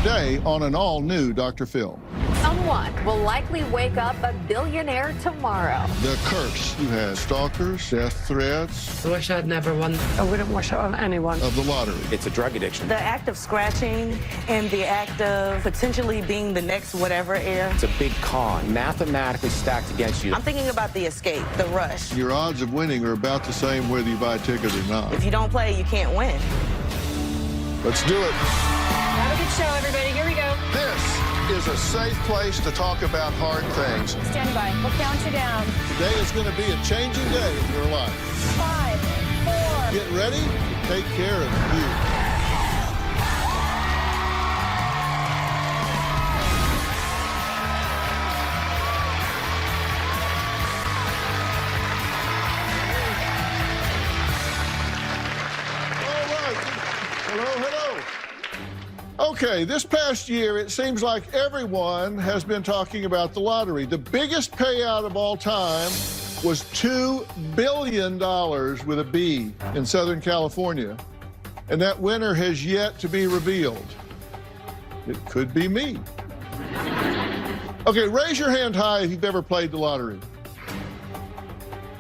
today on an all-new Dr. Phil. Someone will likely wake up a billionaire tomorrow. The curse. You had stalkers, death threats. I wish I'd never won. I wouldn't wish it on anyone. Of the lottery. It's a drug addiction. The act of scratching and the act of potentially being the next whatever heir. It's a big con, mathematically stacked against you. I'm thinking about the escape, the rush. Your odds of winning are about the same whether you buy a ticket or not. If you don't play, you can't win. Let's do it. Have a good show, everybody. Here we go. This is a safe place to talk about hard things. Stand by. We'll count you down. Today is going to be a changing day in your life. 5, 4. Get ready to take care of you. Hello. Okay, this past year, it seems like everyone has been talking about the lottery. The biggest payout of all time was $2 billion with a B in Southern California. And that winner has yet to be revealed. It could be me. Okay, raise your hand high if you've ever played the lottery.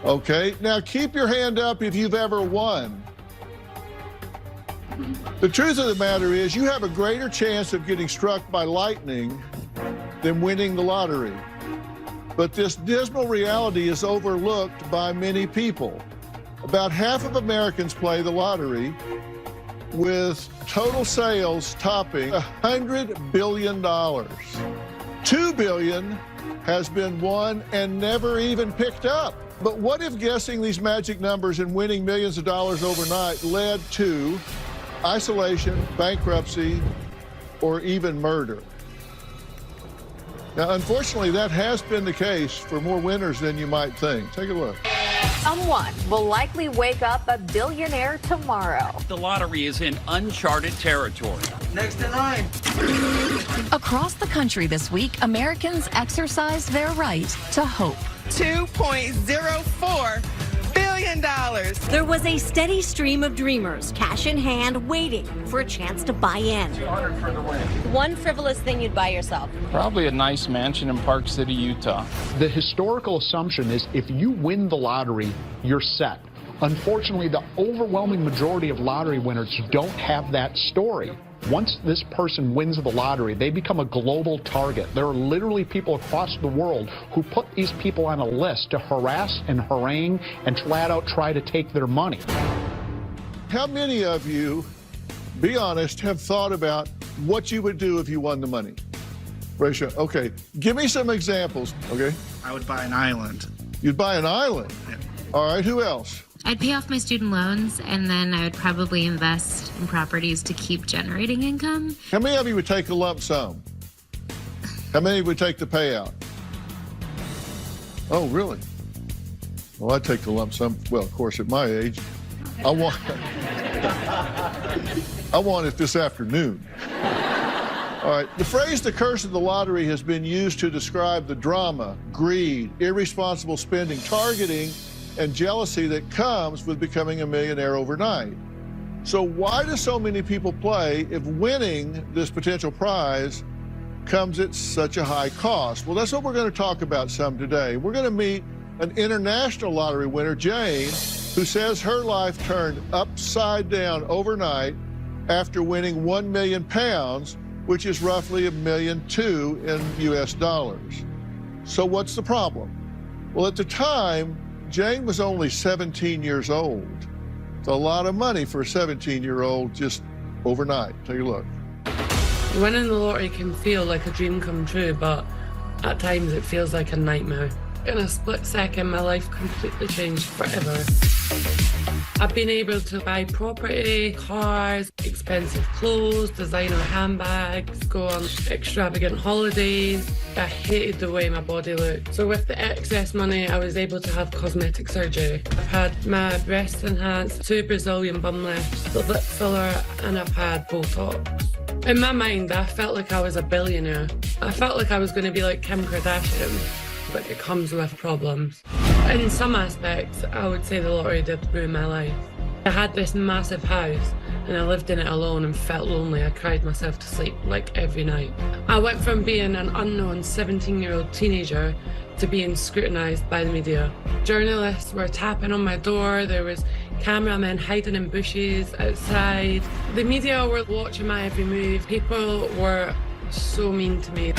Okay, now keep your hand up if you've ever won. The truth of the matter is you have a greater chance of getting struck by lightning than winning the lottery. But this dismal reality is overlooked by many people. About half of Americans play the lottery, with total sales topping $100 billion. $2 billion has been won and never even picked up. But what if guessing these magic numbers and winning millions of dollars overnight led to isolation, bankruptcy, or even murder? Now, unfortunately, that has been the case for more winners than you might think. Take a look. Someone will likely wake up a billionaire tomorrow. The lottery is in uncharted territory. Next in line. Across the country this week, Americans exercised their right to hope. $2.04 billion. There was a steady stream of dreamers, cash in hand, waiting for a chance to buy in. One frivolous thing you'd buy yourself. Probably a nice mansion in Park City, Utah. The historical assumption is if you win the lottery, you're set. Unfortunately, the overwhelming majority of lottery winners don't have that story. Once this person wins the lottery, they become a global target. There are literally people across the world who put these people on a list to harass and harangue and flat out try to take their money. How many of you, be honest, have thought about what you would do if you won the money? Raisha, okay. Give me some examples, okay? I would buy an island. You'd buy an island? Yeah. All right, who else? I'd pay off my student loans, and then I would probably invest in properties to keep generating income. How many of you would take a lump sum? How many would take the payout? Oh, really? Well, I'd take the lump sum. Well, of course, at my age, I want it this afternoon. All right, the phrase "the curse of the lottery" has been used to describe the drama, greed, irresponsible spending, targeting, and jealousy that comes with becoming a millionaire overnight. So why do so many people play if winning this potential prize comes at such a high cost? Well, that's what we're going to talk about some today. We're going to meet an international lottery winner, Jane, who says her life turned upside down overnight after winning £1 million, which is roughly $1.2 million in US dollars. So what's the problem? Well, at the time, Jane was only 17 years old. It's a lot of money for a 17-year-old just overnight. Take a look. Winning the lottery can feel like a dream come true, but at times it feels like a nightmare. In a split second, my life completely changed forever. I've been able to buy property, cars, expensive clothes, designer handbags, go on extravagant holidays. I hated the way my body looked. So with the excess money, I was able to have cosmetic surgery. I've had my breasts enhanced, 2 Brazilian bum lifts, a lip filler, and I've had Botox. In my mind, I felt like I was a billionaire. I felt like I was going to be like Kim Kardashian, but it comes with problems. In some aspects, I would say the lottery did ruin my life. I had this massive house, and I lived in it alone and felt lonely. I cried myself to sleep like every night. I went from being an unknown 17-year-old teenager to being scrutinised by the media. Journalists were tapping on my door. There was cameramen hiding in bushes outside. The media were watching my every move. People were so mean to me.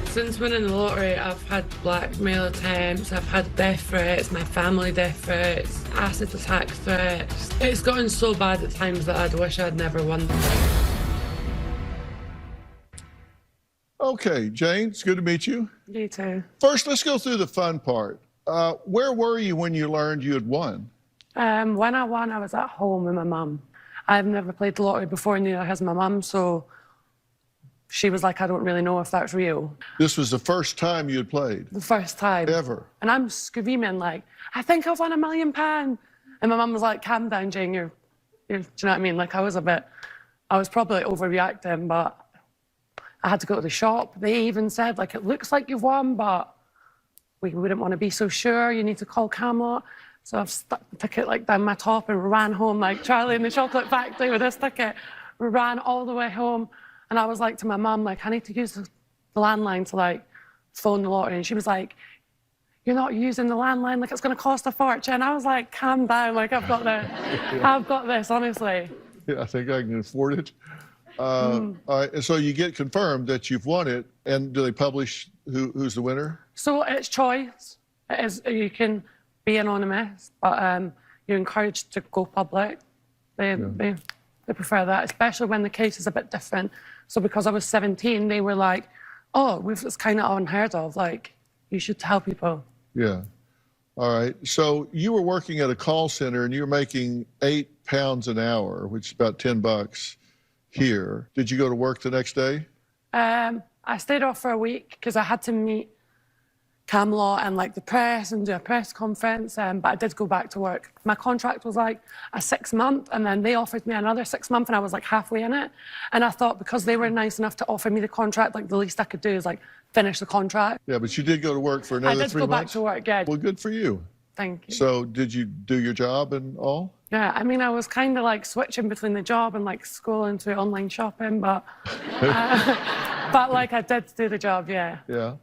Since winning the lottery, I've had blackmail attempts, I've had death threats, my family death threats, acid attack threats. It's gotten so bad at times that I'd wish I'd never won. Okay, Jane, it's good to meet you. You too. First, let's go through the fun part. Where were you when you learned you had won? When I won, I was at home with my mum. I've never played the lottery before, neither has my mum, so she was like, I don't really know if that's real. This was the first time you had played? The first time. Ever? And I'm screaming like, I think I've won £1 million. And my mum was like, calm down, Jane, do you know what I mean? Like, I was probably overreacting, but I had to go to the shop. They even said, like, it looks like you've won, but we wouldn't want to be so sure. You need to call Camelot. So I've stuck the ticket like down my top and ran home like Charlie in the Chocolate Factory with this ticket. We ran all the way home. And I was like to my mum, like, I need to use the landline to, like, phone the lottery. And she was like, you're not using the landline, like, it's going to cost a fortune. I was like, calm down, like, I've got this. I've got this, honestly. Yeah, I think I can afford it. All right, and so you get confirmed that you've won it. And do they publish who's the winner? So it's choice. It is, you can be anonymous, but you're encouraged to go public. They prefer that, especially when the case is a bit different. So because I was 17, they were like, oh, it's kind of unheard of. Like, you should tell people. Yeah. All right. So you were working at a call center and you were making £8 an hour, which is about $10 here. Did you go to work the next day? I stayed off for a week because I had to meet Camelot and like the press and do a press conference, but I did go back to work. My contract was like a 6-month, and then they offered me another 6 months, and I was like halfway in it. And I thought because they were nice enough to offer me the contract, like the least I could do is like finish the contract. Yeah, but you did go to work for another 3 months? I did go back to work, yeah. Well, good for you. Thank you. So did you do your job and all? Yeah, I mean, I was kind of like switching between the job and like scrolling through online shopping, but like I did do the job, yeah. Yeah.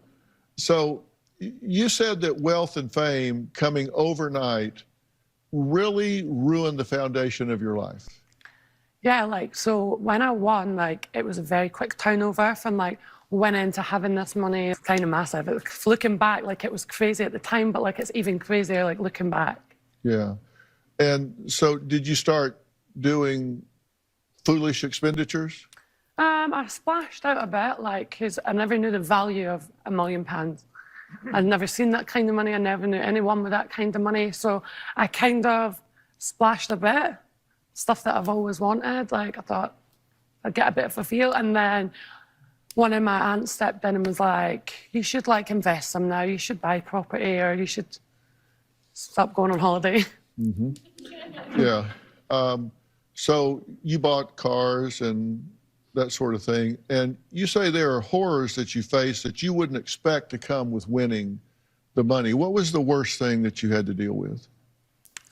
So you said that wealth and fame coming overnight really ruined the foundation of your life. Yeah, like, so when I won, like, it was a very quick turnover from, like, winning to having this money. It's kind of massive. It's, looking back, like, it was crazy at the time, but, like, it's even crazier, like, looking back. Yeah. And so did you start doing foolish expenditures? I splashed out a bit, like, because I never knew the value of £1 million. I'd never seen that kind of money. I never knew anyone with that kind of money. So I kind of splashed a bit, stuff that I've always wanted. Like, I thought I'd get a bit of a feel. And then one of my aunts stepped in and was like, you should, like, invest some now. You should buy property, or you should stop going on holiday. Mm-hmm. Yeah. So you bought cars and that sort of thing. And you say there are horrors that you face that you wouldn't expect to come with winning the money. What was the worst thing that you had to deal with?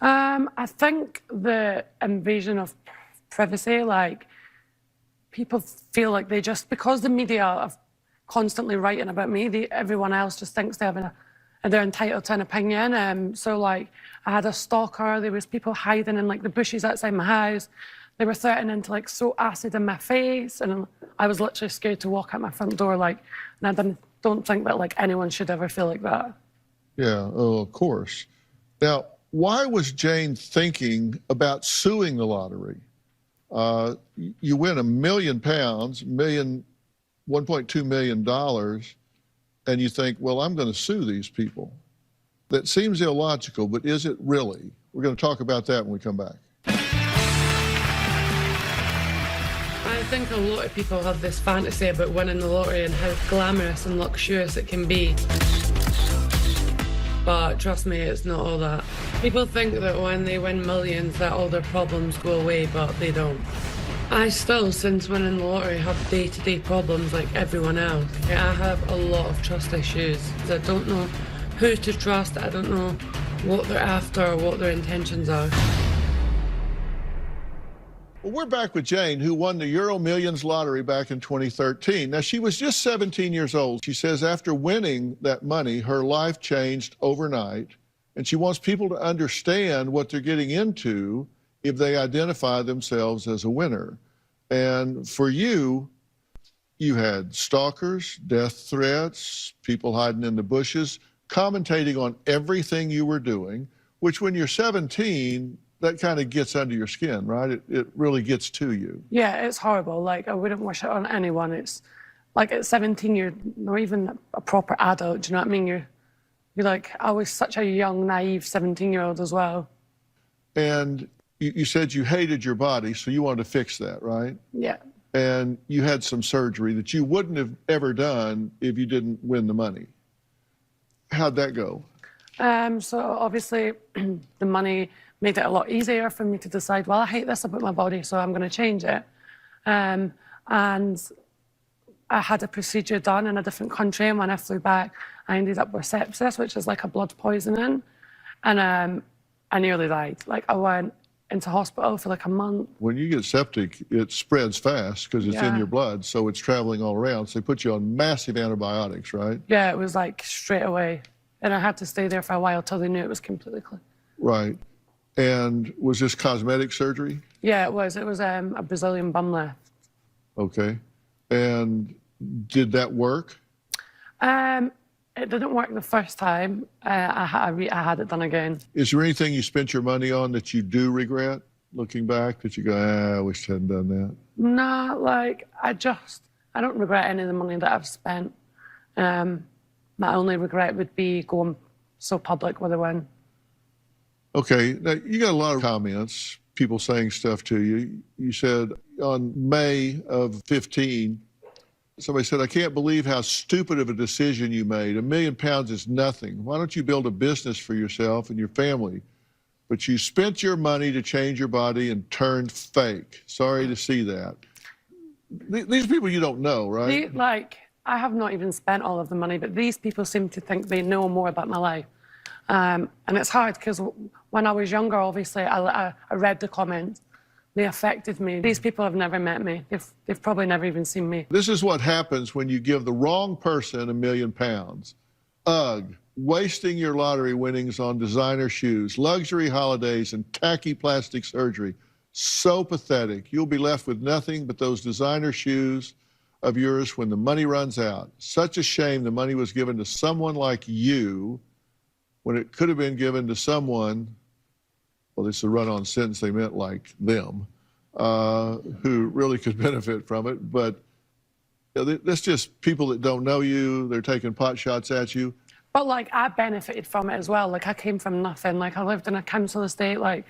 I think the invasion of privacy, like, people feel like they just, because the media are constantly writing about me, everyone else just thinks they're entitled to an opinion. So, like, I had a stalker, there was people hiding in, like, the bushes outside my house. They were threatening to, like, throw acid in my face, and I was literally scared to walk out my front door, like, and I don't think that, like, anyone should ever feel like that. Yeah, oh, of course. Now, why was Jane thinking about suing the lottery? You win £1 million, $1.2 million, and you think, well, I'm going to sue these people. That seems illogical, but is it really? We're going to talk about that when we come back. I think a lot of people have this fantasy about winning the lottery and how glamorous and luxurious it can be. But trust me, it's not all that. People think that when they win millions that all their problems go away, but they don't. I still, since winning the lottery, have day-to-day problems like everyone else. I have a lot of trust issues. I don't know who to trust. I don't know what they're after or what their intentions are. Well, we're back with Jane, who won the Euro Millions lottery back in 2013. Now, she was just 17 years old. She says after winning that money, her life changed overnight, and she wants people to understand what they're getting into if they identify themselves as a winner. And for you, you had stalkers, death threats, people hiding in the bushes, commentating on everything you were doing, which when you're 17, that kind of gets under your skin, right? It really gets to you. Yeah, it's horrible. Like, I wouldn't wish it on anyone. It's like at 17, you're not even a proper adult. Do you know what I mean? You're like, I was such a young, naive 17-year-old as well. And you said you hated your body, so you wanted to fix that, right? Yeah. And you had some surgery that you wouldn't have ever done if you didn't win the money. How'd that go? So obviously, the money made it a lot easier for me to decide, well, I hate this about my body, so I'm going to change it. And I had a procedure done in a different country, and when I flew back, I ended up with sepsis, which is like a blood poisoning. And I nearly died. Like, I went into hospital for like a month. When you get septic, it spreads fast because it's in your blood, so it's traveling all around. So they put you on massive antibiotics, right? Yeah, it was like straight away. And I had to stay there for a while till they knew it was completely clear. Right. And was this cosmetic surgery? Yeah, it was. It was a Brazilian bum lift. Okay. And did that work? It didn't work the first time. I had it done again. Is there anything you spent your money on that you do regret, looking back, that you go, I wish I hadn't done that? No, like, I don't regret any of the money that I've spent. My only regret would be going so public with a win. Okay, now you got a lot of comments, people saying stuff to you. You said on May of 15, somebody said, I can't believe how stupid of a decision you made. £1 million is nothing. Why don't you build a business for yourself and your family? But you spent your money to change your body and turned fake. Sorry to see that. These people you don't know, right? I have not even spent all of the money, but these people seem to think they know more about my life. And it's hard because when I was younger, obviously, I read the comments. They affected me. These people have never met me. They've probably never even seen me. This is what happens when you give the wrong person £1 million. Ugh, wasting your lottery winnings on designer shoes, luxury holidays, and tacky plastic surgery. So pathetic. You'll be left with nothing but those designer shoes of yours when the money runs out. Such a shame the money was given to someone like you when it could have been given to someone, well, this is a run-on sentence, they meant like them, who really could benefit from it. But that's just people that don't know you. They're taking pot shots at you. But, like, I benefited from it as well. Like, I came from nothing. Like, I lived in a council estate. Like,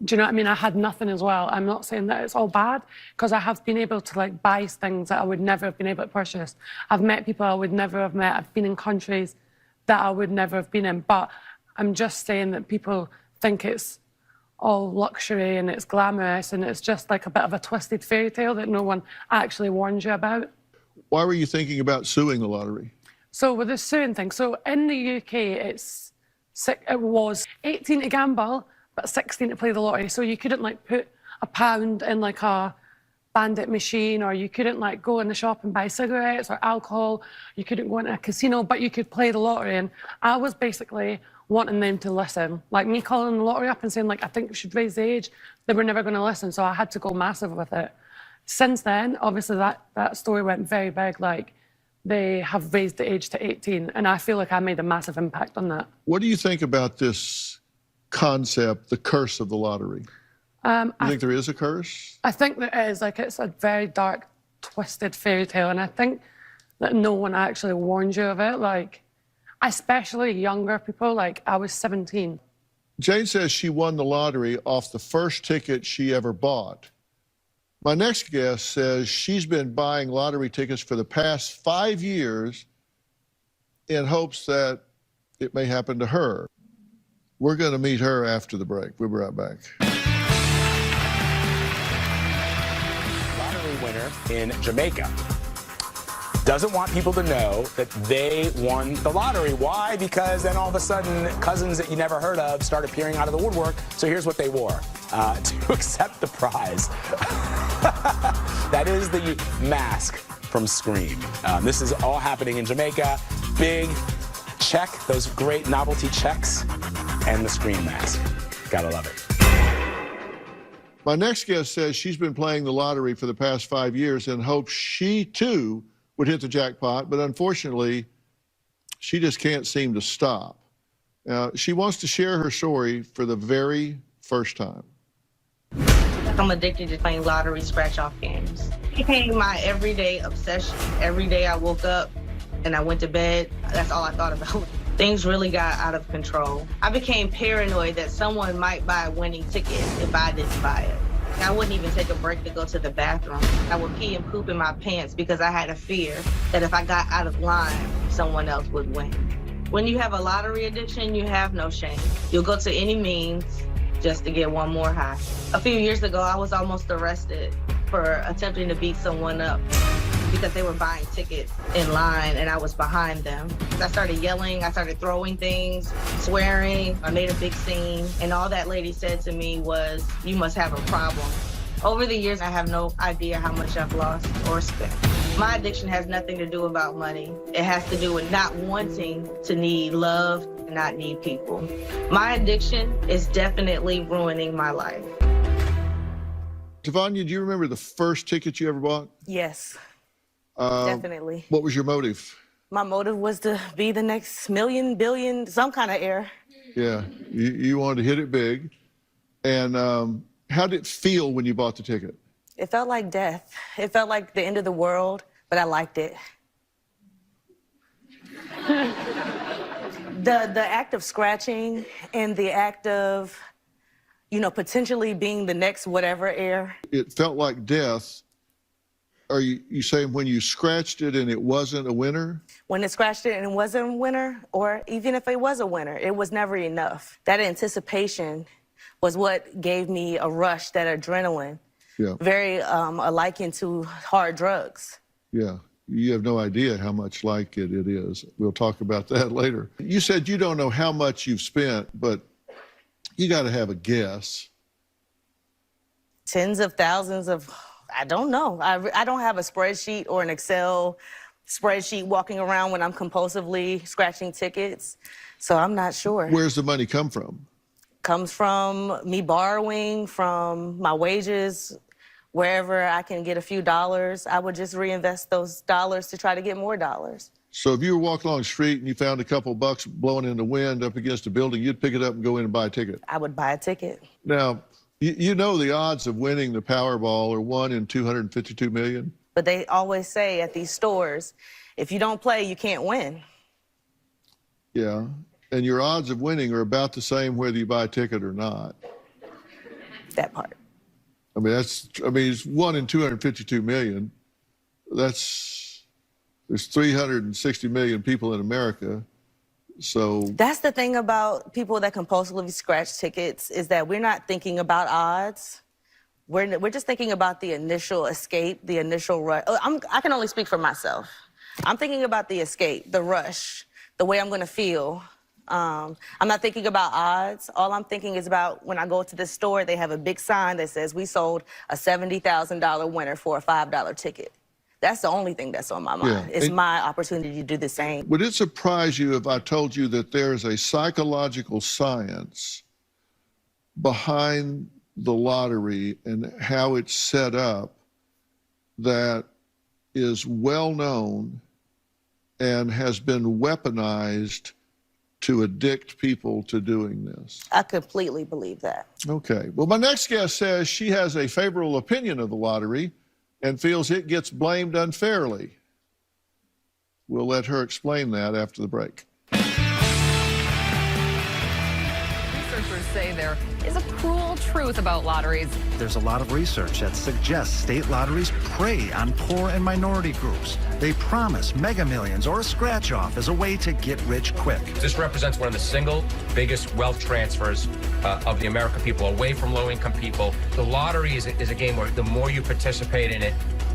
do you know what I mean? I had nothing as well. I'm not saying that it's all bad, because I have been able to, like, buy things that I would never have been able to purchase. I've met people I would never have met. I've been in countries that I would never have been in. But I'm just saying that people think it's all luxury and it's glamorous and it's just like a bit of a twisted fairy tale that no one actually warns you about. Why were you thinking about suing the lottery? So with the suing thing, so in the UK, it was 18 to gamble, but 16 to play the lottery. So you couldn't, like, put £1 in, like, a bandit machine, or you couldn't, like, go in the shop and buy cigarettes or alcohol. You couldn't go into a casino, but you could play the lottery. And I was basically wanting them to listen. Like, me calling the lottery up and saying, like, I think we should raise the age, they were never going to listen, so I had to go massive with it. Since then, obviously, that story went very big. Like, they have raised the age to 18, and I feel like I made a massive impact on that. What do you think about this concept, the curse of the lottery? You think there is a curse? I think there is. Like, it's a very dark, twisted fairy tale, and I think that no one actually warns you of it. Like, especially younger people. Like, I was 17. Jane says she won the lottery off the first ticket she ever bought. My next guest says she's been buying lottery tickets for the past 5 years in hopes that it may happen to her. We're going to meet her after the break. We'll be right back. Lottery winner in Jamaica doesn't want people to know that they won the lottery. Why? Because then all of a sudden, cousins that you never heard of start appearing out of the woodwork. So here's what they wore. to accept the prize. That is the mask from Scream. This is all happening in Jamaica. Big check, those great novelty checks, and the Scream mask. Gotta love it. My next guest says she's been playing the lottery for the past 5 years in hopes she, too, would hit the jackpot, but unfortunately, she just can't seem to stop. She wants to share her story for the very first time. I'm addicted to playing lottery scratch-off games. It became my everyday obsession. Every day I woke up and I went to bed, that's all I thought about. Things really got out of control. I became paranoid that someone might buy a winning ticket if I didn't buy it. I wouldn't even take a break to go to the bathroom. I would pee and poop in my pants because I had a fear that if I got out of line, someone else would win. When you have a lottery addiction, you have no shame. You'll go to any means just to get one more high. A few years ago, I was almost arrested for attempting to beat someone up because they were buying tickets in line and I was behind them. I started yelling, I started throwing things, swearing, I made a big scene, and all that lady said to me was, "You must have a problem." Over the years, I have no idea how much I've lost or spent. My addiction has nothing to do about money. It has to do with not wanting to need love and not need people. My addiction is definitely ruining my life. Tavania, do you remember the first ticket you ever bought? Yes. Definitely. What was your motive? My motive was to be the next million, billion, some kind of heir. Yeah, you wanted to hit it big. And how did it feel when you bought the ticket? It felt like death. It felt like the end of the world, but I liked it. The act of scratching and the act of, potentially being the next whatever heir. It felt like death. Are you saying when you scratched it and it wasn't a winner? When it scratched it and it wasn't a winner, or even if it was a winner, it was never enough. That anticipation was what gave me a rush, that adrenaline. Yeah. Very likened to hard drugs. Yeah. You have no idea how much like it is. We'll talk about that later. You said you don't know how much you've spent, but you got to have a guess. Tens of thousands of... I don't know. I don't have a spreadsheet or an Excel spreadsheet walking around when I'm compulsively scratching tickets, so I'm not sure. Where's the money come from? Comes from me borrowing, from my wages, wherever I can get a few dollars. I would just reinvest those dollars to try to get more dollars. So if you were walking along the street and you found a couple bucks blowing in the wind up against a building, you'd pick it up and go in and buy a ticket? I would buy a ticket. Now, you know the odds of winning the Powerball are 1 in 252 million? But they always say at these stores, if you don't play, you can't win. Yeah, and your odds of winning are about the same whether you buy a ticket or not. That part. I mean, it's 1 in 252 million. There's 360 million people in America. So that's the thing about people that compulsively scratch tickets, is that we're not thinking about odds. We're just thinking about the initial escape, the initial rush. I can only speak for myself. I'm thinking about the escape, the rush, the way I'm going to feel. I'm not thinking about odds. All I'm thinking is about when I go to the store, they have a big sign that says we sold a $70,000 winner for a $5 ticket. That's the only thing that's on my mind. Yeah. It's my opportunity to do the same. Would it surprise you if I told you that there's a psychological science behind the lottery and how it's set up that is well known and has been weaponized to addict people to doing this? I completely believe that. Okay. Well, my next guest says she has a favorable opinion of the lottery and feels it gets blamed unfairly. We'll let her explain that after the break. Researchers say there is a cruel truth about lotteries. There's a lot of research that suggests state lotteries prey on poor and minority groups. They promise mega millions or a scratch-off as a way to get rich quick. This represents one of the single biggest wealth transfers of the American people away from low-income people. The lottery is a game where the more you participate in it,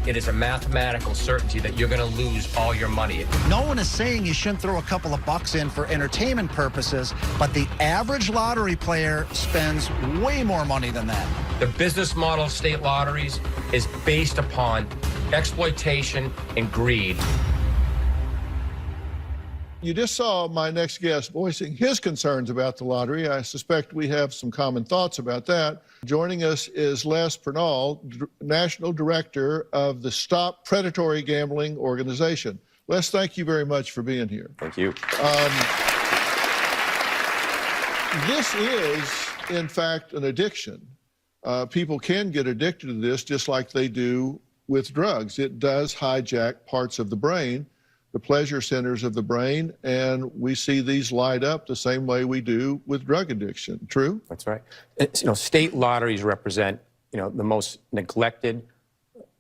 it is a mathematical certainty that you're going to lose all your money. No one is saying you shouldn't throw a couple of bucks in for entertainment purposes, but the average lottery player spends way more money than that. The business model of state lotteries is based upon exploitation and greed. You just saw my next guest voicing his concerns about the lottery. I suspect we have some common thoughts about that. Joining us is Les Pernal, National Director of the Stop Predatory Gambling Organization. Les, thank you very much for being here. Thank you. This is, in fact, an addiction. People can get addicted to this just like they do with drugs. It does hijack parts of the brain, the pleasure centers of the brain, and we see these light up the same way we do with drug addiction. True? That's right. State lotteries represent, the most neglected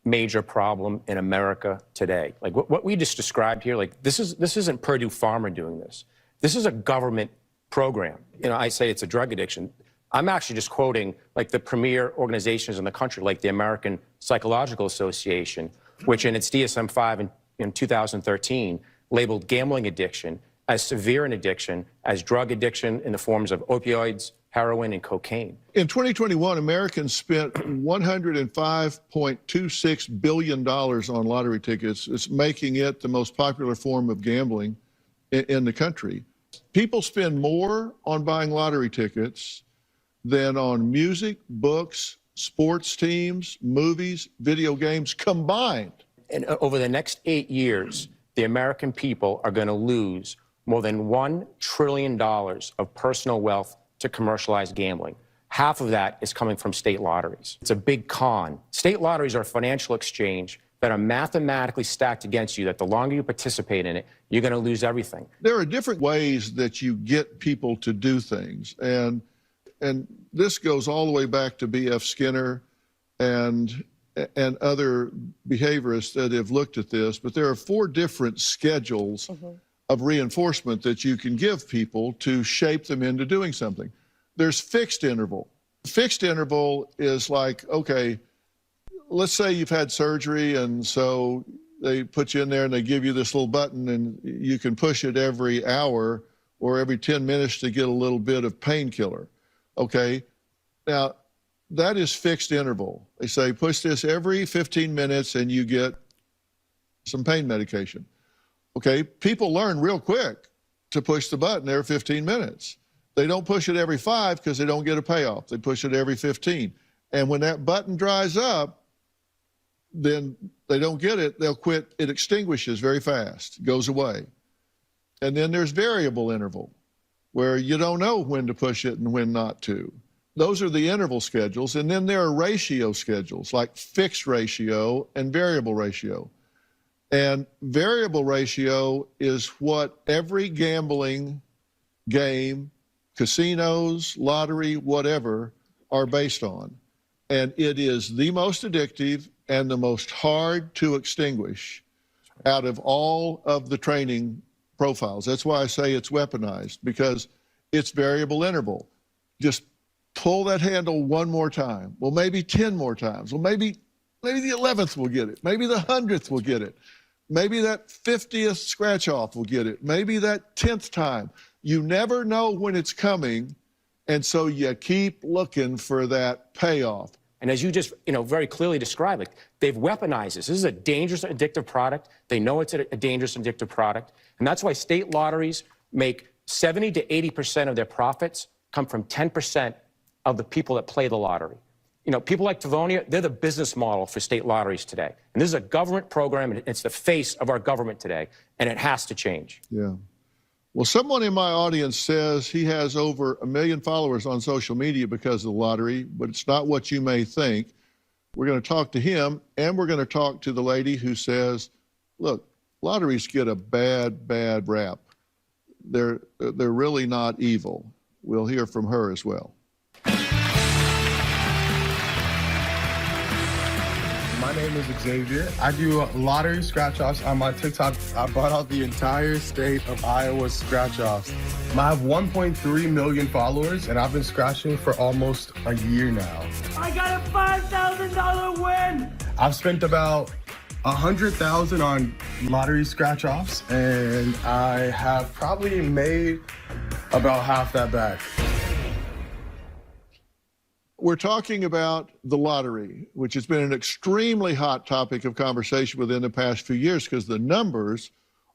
major problem in America today. Like what we just described here, like this isn't Purdue Pharma doing this. This is a government program. I say it's a drug addiction. I'm actually just quoting like the premier organizations in the country, like the American Psychological Association, which in its DSM-5 in 2013 labeled gambling addiction as severe an addiction as drug addiction in the forms of opioids, heroin, and cocaine. In 2021, Americans spent $105.26 billion on lottery tickets. It's making it the most popular form of gambling in the country. People spend more on buying lottery tickets than on music, books, sports teams, movies, video games combined. And over the next 8 years, the American people are going to lose more than $1 trillion of personal wealth to commercialized gambling. Half of that is coming from state lotteries. It's a big con. State lotteries are a financial exchange that are mathematically stacked against you, that the longer you participate in it, you're going to lose everything. There are different ways that you get people to do things. And this goes all the way back to B.F. Skinner and other behaviorists that have looked at this, but there are 4 different schedules of reinforcement that you can give people to shape them into doing something. There's fixed interval. Fixed interval is like, okay, let's say you've had surgery and so they put you in there and they give you this little button and you can push it every hour or every 10 minutes to get a little bit of painkiller. Okay, now that is fixed interval. They say push this every 15 minutes and you get some pain medication. Okay, people learn real quick to push the button every 15 minutes. They don't push it every 5 because they don't get a payoff. They push it every 15. And when that button dries up, then they don't get it, they'll quit. It extinguishes very fast, goes away. And then there's variable interval, where you don't know when to push it and when not to. Those are the interval schedules. And then there are ratio schedules, like fixed ratio and variable ratio. And variable ratio is what every gambling game, casinos, lottery, whatever, are based on. And it is the most addictive and the most hard to extinguish out of all of the training profiles. That's why I say it's weaponized, because it's variable interval. Just pull that handle one more time. Well, maybe 10 more times. Well, maybe the 11th will get it. Maybe the 100th will get it. Maybe that 50th scratch off will get it. Maybe that 10th time. You never know when it's coming, and so you keep looking for that payoff. And as you just, very clearly described, like they've weaponized this. This is a dangerous, addictive product. They know it's a dangerous, addictive product. And that's why state lotteries make 70 to 80% of their profits come from 10% of the people that play the lottery. People like Tavonia, they're the business model for state lotteries today. And this is a government program, and it's the face of our government today, and it has to change. Yeah. Well, someone in my audience says he has over 1 million followers on social media because of the lottery, but it's not what you may think. We're going to talk to him, and we're going to talk to the lady who says, look, lotteries get a bad rap. They're really not evil. We'll hear from her as well. My name is Xavier. I do lottery scratch-offs on my TikTok. I bought out the entire state of Iowa's scratch-offs. I have 1.3 million followers, and I've been scratching for almost a year now. I got a $5,000 win! I've spent about 100,000 on lottery scratch-offs, and I have probably made about half that back. We're talking about the lottery, which has been an extremely hot topic of conversation within the past few years because the numbers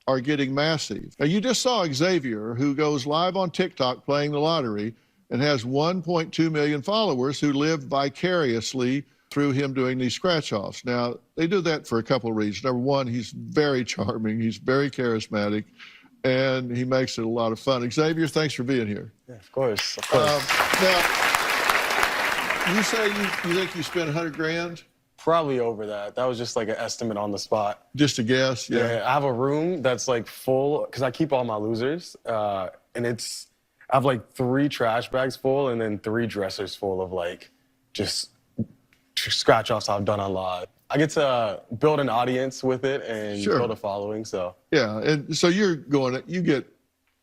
are getting massive. Now, you just saw Xavier, who goes live on TikTok playing the lottery and has 1.2 million followers who live vicariously through him doing these scratch-offs. Now, they do that for a couple of reasons. Number one, he's very charming, he's very charismatic, and he makes it a lot of fun. Xavier, thanks for being here. Yeah, of course, of course. Now, you say you think you spent 100 grand? Probably over that. That was just like an estimate on the spot. Just a guess, yeah. I have a room that's like full, because I keep all my losers, and I have like 3 trash bags full and then 3 dressers full of like just scratch-offs I've done a lot. I get to build an audience with it and build a following, so. Yeah, and so you get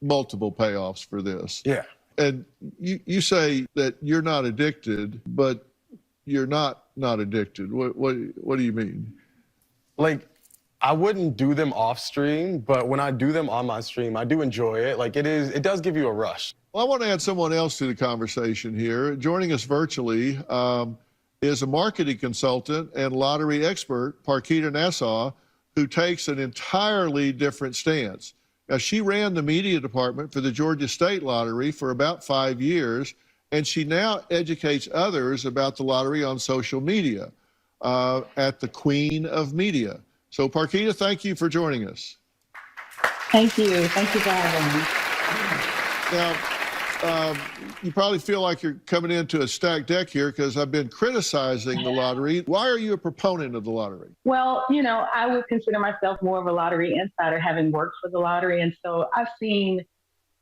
multiple payoffs for this. Yeah. And you say that you're not addicted, but you're not addicted. What do you mean? Like, I wouldn't do them off stream, but when I do them on my stream, I do enjoy it. Like, it does give you a rush. Well, I want to add someone else to the conversation here. Joining us virtually is a marketing consultant and lottery expert, Parkita Nassau, who takes an entirely different stance. Now, she ran the media department for the Georgia State Lottery for about 5 years, and she now educates others about the lottery on social media at the Queen of Media. So, Parkita, thank you for joining us. Thank you. Thank you for having me. Now, you probably feel like you're coming into a stacked deck here because I've been criticizing the lottery. Why are you a proponent of the lottery? Well, you know, I would consider myself more of a lottery insider, having worked for the lottery. And so I've seen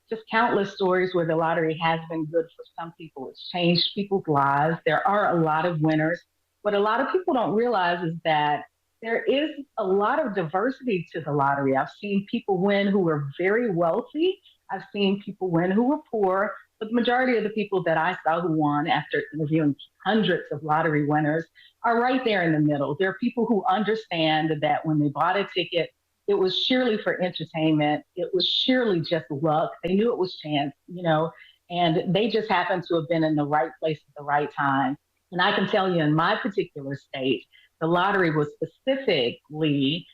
just countless stories where the lottery has been good for some people. It's changed people's lives. There are a lot of winners. What a lot of people don't realize is that there is a lot of diversity to the lottery. I've seen people win who were very wealthy. I've seen people win who were poor, but the majority of the people that I saw who won after interviewing hundreds of lottery winners are right there in the middle. There are people who understand that when they bought a ticket, it was surely for entertainment. It was surely just luck. They knew it was chance, you know, and they just happened to have been in the right place at the right time. And I can tell you in my particular state, the lottery was specifically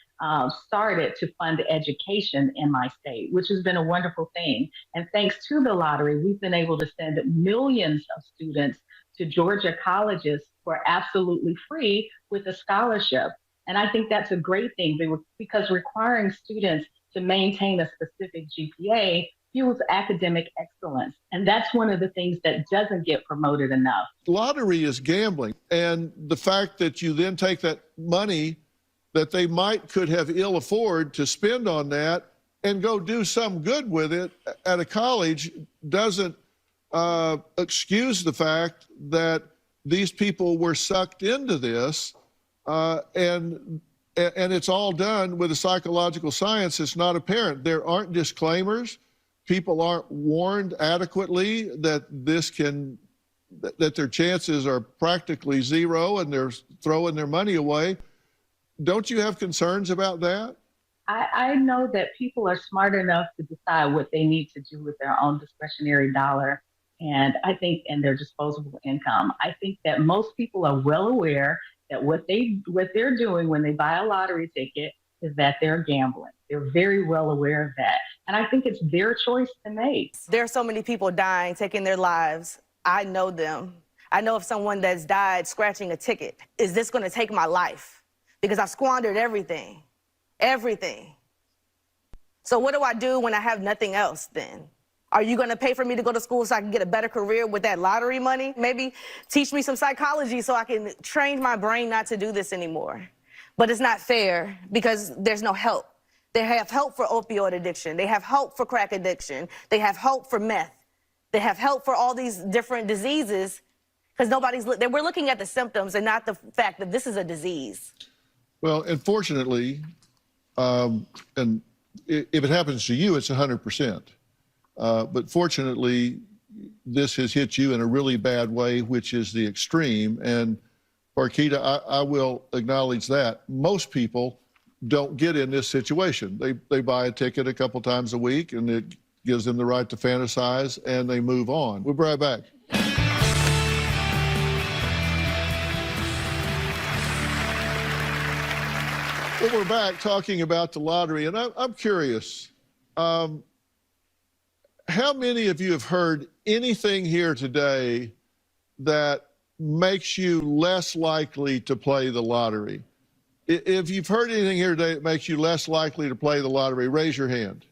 started to fund education in my state, which has been a wonderful thing. And thanks to the lottery, we've been able to send millions of students to Georgia colleges for absolutely free with a scholarship. And I think that's a great thing because requiring students to maintain a specific GPA fuels academic excellence. And that's one of the things that doesn't get promoted enough. Lottery is gambling. And the fact that you then take that money that they could have ill afford to spend on that and go do some good with it at a college doesn't excuse the fact that these people were sucked into this and it's all done with a psychological science that's not apparent. There aren't disclaimers. People aren't warned adequately that that their chances are practically zero and they're throwing their money away. Don't you have concerns about that? I know that people are smart enough to decide what they need to do with their own discretionary dollar, and I think, and their disposable income. I think that most people are well aware that what they're doing when they buy a lottery ticket is that they're gambling. They're very well aware of that, and I think it's their choice to make. There are so many people dying, taking their lives. I know them. I know of someone that's died scratching a ticket. Is this going to take my life? Because I've squandered everything. So what do I do when I have nothing else then? Are you gonna pay for me to go to school so I can get a better career with that lottery money? Maybe teach me some psychology so I can train my brain not to do this anymore. But it's not fair because there's no help. They have help for opioid addiction. They have help for crack addiction. They have help for meth. They have help for all these different diseases because we're looking at the symptoms and not the fact that this is a disease. Well, unfortunately, and if it happens to you, it's 100%. But fortunately, this has hit you in a really bad way, which is the extreme. And Parkita, I will acknowledge that. Most people don't get in this situation. They buy a ticket a couple times a week, and it gives them the right to fantasize, and they move on. We'll be right back. Well, we're back talking about the lottery, and I'm curious, how many of you have heard anything here today that makes you less likely to play the lottery? If you've heard anything here today that makes you less likely to play the lottery, raise your hand.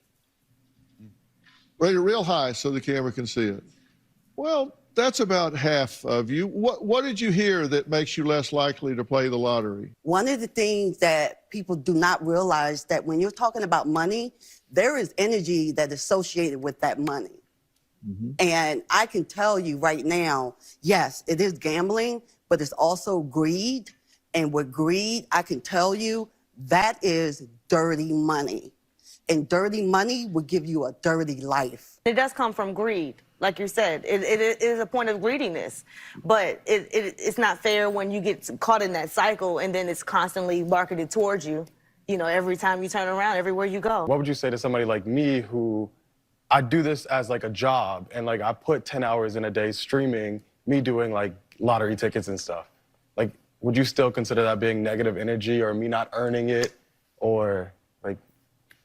Raise it real high so the camera can see it. Well, that's about half of you. What did you hear that makes you less likely to play the lottery? One of the things that people do not realize that when you're talking about money, there is energy that is associated with that money. And I can tell you right now, yes, it is gambling, but it's also greed. And with greed, I can tell you that is dirty money. And dirty money will give you a dirty life. It does come from greed. Like you said, it is a point of greediness. But it's not fair when you get caught in that cycle and then it's constantly marketed towards you, you know, every time you turn around, everywhere you go. What would you say to somebody like me who, I do this as like a job, and like I put 10 hours in a day streaming, me doing like lottery tickets and stuff. Like, would you still consider that being negative energy or me not earning it? Or like,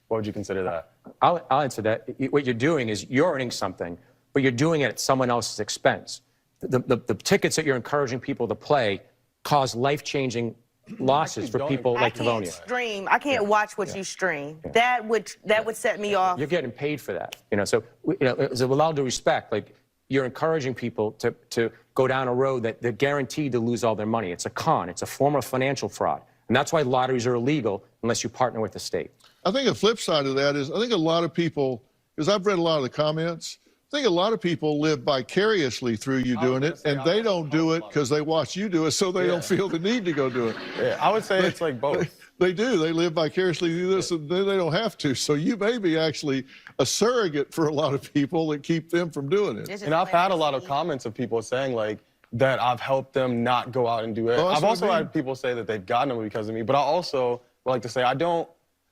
what would you consider that? I'll answer that. What you're doing is you're earning something, but you're doing it at someone else's expense. The tickets that you're encouraging people to play cause life-changing losses for people like Tavonia. I can't watch what you stream. Yeah. That would set me off. You're getting paid for that, you know. So, with all due respect, like you're encouraging people to go down a road that they're guaranteed to lose all their money. It's a con. It's a form of financial fraud, and that's why lotteries are illegal unless you partner with the state. I think a flip side of that is I think a lot of people, because I've read a lot of the comments, I think a lot of people live vicariously through you doing it, and they don't do it because they watch you do it, so they don't feel the need to go do it. Yeah, I would say it's like both. They do. They live vicariously through this, and then they don't have to. So you may be actually a surrogate for a lot of people that keep them from doing it. And I've had a lot of comments of people saying like that I've helped them not go out and do it. Oh, I've also had people say that they've gotten them because of me, but I also would like to say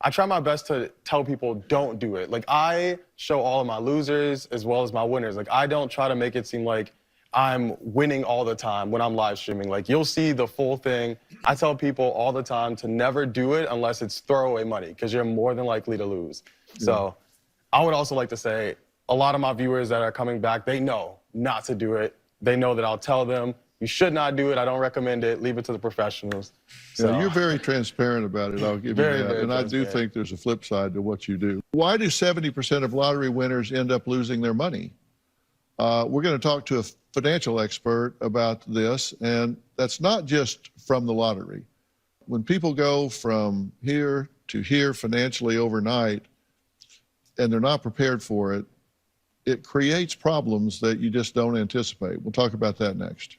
I try my best to tell people don't do it. Like, I show all of my losers as well as my winners. Like, I don't try to make it seem like I'm winning all the time when I'm live streaming. Like, you'll see the full thing. I tell people all the time to never do it unless it's throwaway money, because you're more than likely to lose. Yeah. So I would also like to say a lot of my viewers that are coming back, they know not to do it. They know that I'll tell them, you should not do it. I don't recommend it. Leave it to the professionals. So. Yeah, you're very transparent about it. I'll give you that. And I do think there's a flip side to what you do. Why do 70% of lottery winners end up losing their money? We're going to talk to a financial expert about this, and that's not just from the lottery. When people go from here to here financially overnight, and they're not prepared for it, it creates problems that you just don't anticipate. We'll talk about that next.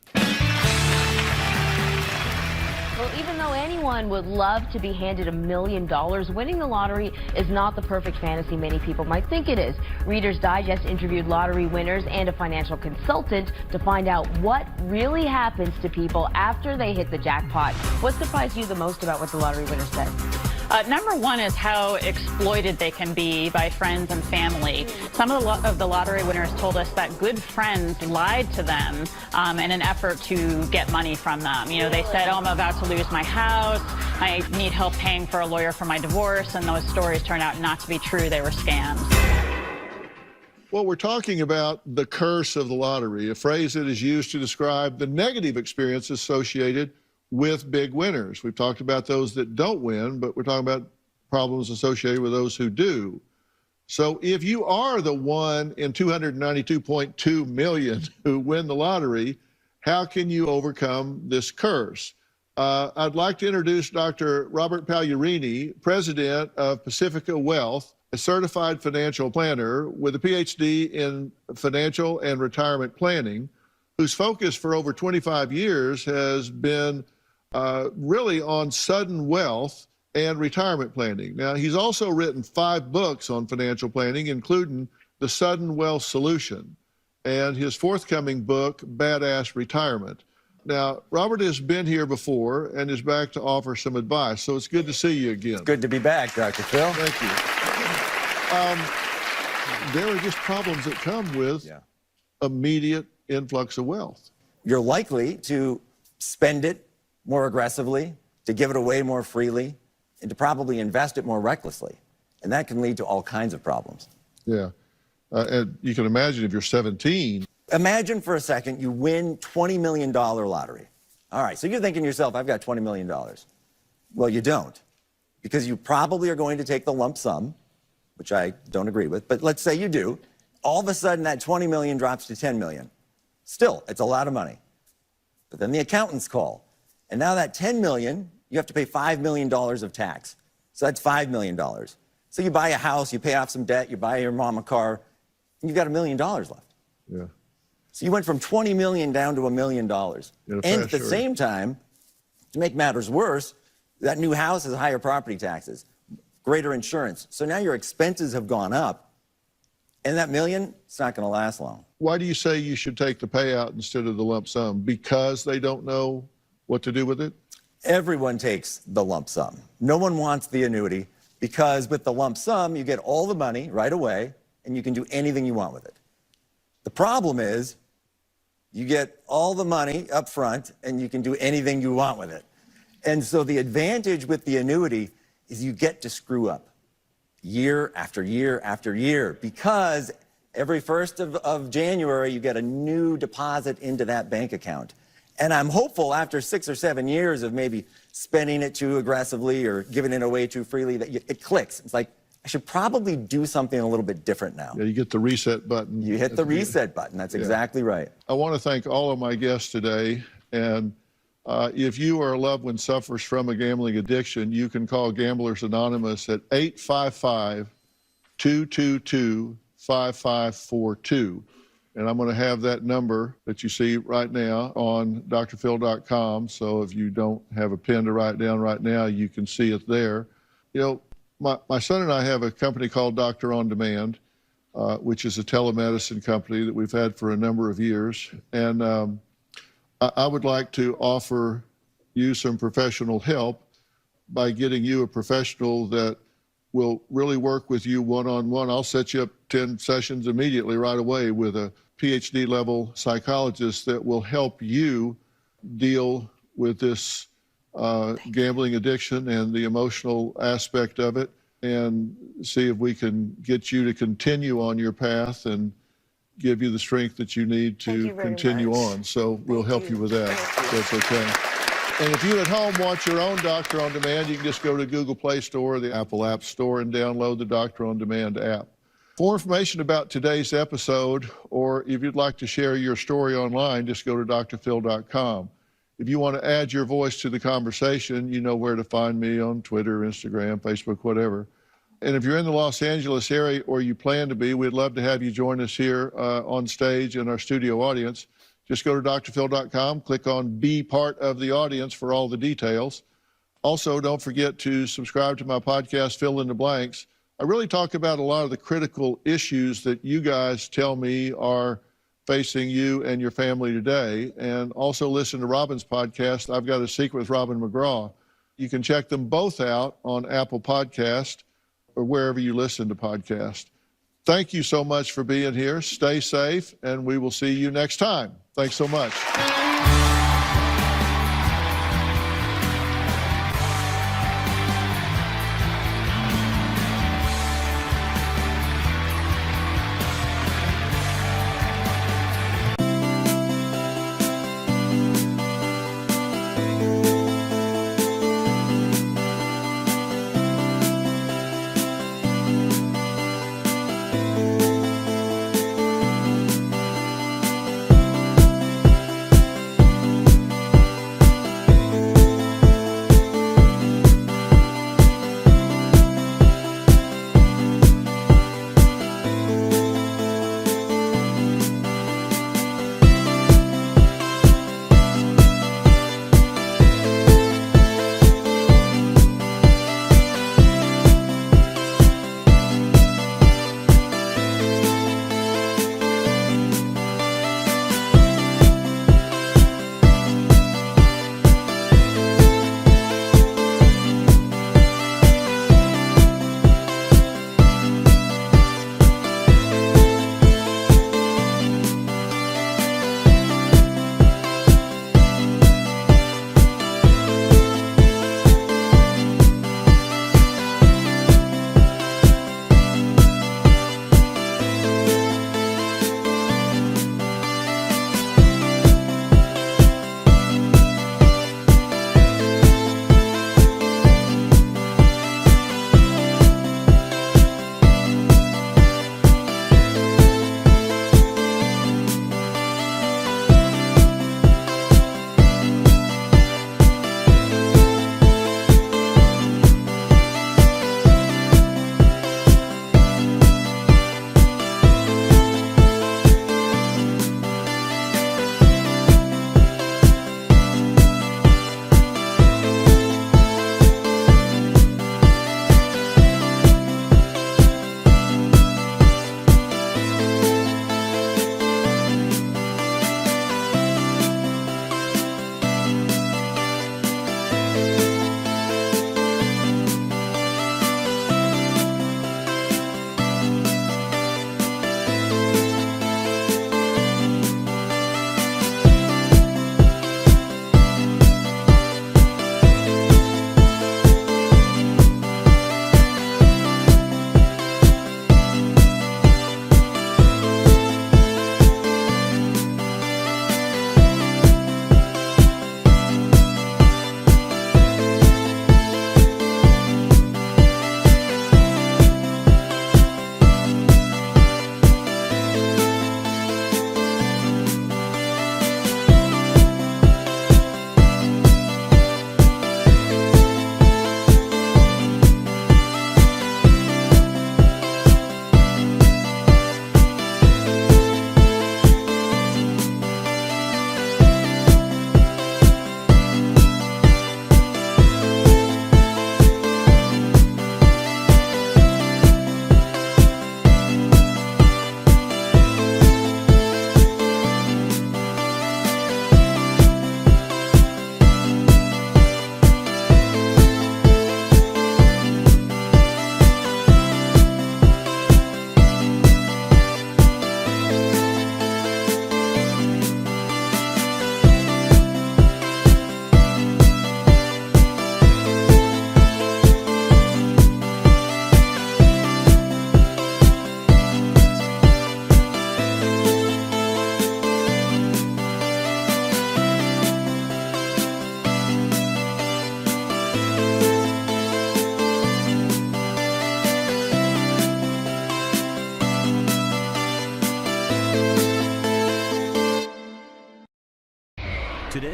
Well, even though anyone would love to be handed $1 million, winning the lottery is not the perfect fantasy many people might think it is. Reader's Digest interviewed lottery winners and a financial consultant to find out what really happens to people after they hit the jackpot. What surprised you the most about what the lottery winners said? Number one is how exploited they can be by friends and family. Some of the lottery winners told us that good friends lied to them in an effort to get money from them. You know, they said, oh, I'm about to lose my house. I need help paying for a lawyer for my divorce. And those stories turned out not to be true. They were scams. Well, we're talking about the curse of the lottery, a phrase that is used to describe the negative experience associated with big winners. We've talked about those that don't win, but we're talking about problems associated with those who do. So if you are the one in 292.2 million who win the lottery, how can you overcome this curse? I'd like to introduce Dr. Robert Pagliarini, president of Pacifica Wealth, a certified financial planner with a PhD in financial and retirement planning, whose focus for over 25 years has been really on sudden wealth and retirement planning. Now, he's also written 5 books on financial planning, including The Sudden Wealth Solution and his forthcoming book, Badass Retirement. Now, Robert has been here before and is back to offer some advice, so it's good to see you again. Good to be back, Dr. Phill. Thank you. There are just problems that come with immediate influx of wealth. You're likely to spend it more aggressively, to give it away more freely, and to probably invest it more recklessly. And that can lead to all kinds of problems. Yeah. And you can imagine if you're 17. Imagine for a second you win $20 million lottery. All right, so you're thinking to yourself, I've got $20 million. Well, you don't, because you probably are going to take the lump sum, which I don't agree with, but let's say you do. All of a sudden, that 20 million drops to 10 million. Still, it's a lot of money. But then the accountants call, and now that 10 million, you have to pay $5 million of tax. So that's $5 million. So you buy a house, you pay off some debt, you buy your mom a car, and you've got $1 million left. Yeah. So you went from 20 million down to $1 million. And at the same time, to make matters worse, that new house has higher property taxes, greater insurance. So now your expenses have gone up, and that million, it's not going to last long. Why do you say you should take the payout instead of the lump sum? Because they don't know what to do with it? Everyone takes the lump sum. No one wants the annuity, because with the lump sum, you get all the money right away, and you can do anything you want with it. The problem is, you get all the money up front, and you can do anything you want with it. And so the advantage with the annuity is you get to screw up year after year after year, because every 1st of January, you get a new deposit into that bank account. And I'm hopeful after 6 or 7 years of maybe spending it too aggressively or giving it away too freely that it clicks. It's like, I should probably do something a little bit different now. Yeah, you get the reset button. You hit the reset button. That's exactly right. I want to thank all of my guests today. And if you or a loved one suffers from a gambling addiction, you can call Gamblers Anonymous at 855-222-5542. And I'm going to have that number that you see right now on drphill.com. So if you don't have a pen to write down right now, you can see it there. You know, my son and I have a company called Doctor on Demand, which is a telemedicine company that we've had for a number of years. And I would like to offer you some professional help by getting you a professional that will really work with you one-on-one. I'll set you up 10 sessions immediately right away with a PhD level psychologist that will help you deal with this gambling addiction and the emotional aspect of it, and see if we can get you to continue on your path and give you the strength that you need to continue on. So we'll help you with that, if that's okay. And if you at home want your own Doctor on Demand, you can just go to Google Play Store or the Apple App Store and download the Doctor on Demand app. For information about today's episode, or if you'd like to share your story online, just go to drphill.com. If you want to add your voice to the conversation, you know where to find me on Twitter, Instagram, Facebook, whatever. And if you're in the Los Angeles area, or you plan to be, we'd love to have you join us here on stage in our studio audience. Just go to drphill.com, click on Be Part of the Audience for all the details. Also, don't forget to subscribe to my podcast, Fill in the Blanks. I really talk about a lot of the critical issues that you guys tell me are facing you and your family today. And also listen to Robin's podcast, I've Got a Secret with Robin McGraw. You can check them both out on Apple Podcast or wherever you listen to podcasts. Thank you so much for being here. Stay safe, and we will see you next time. Thanks so much.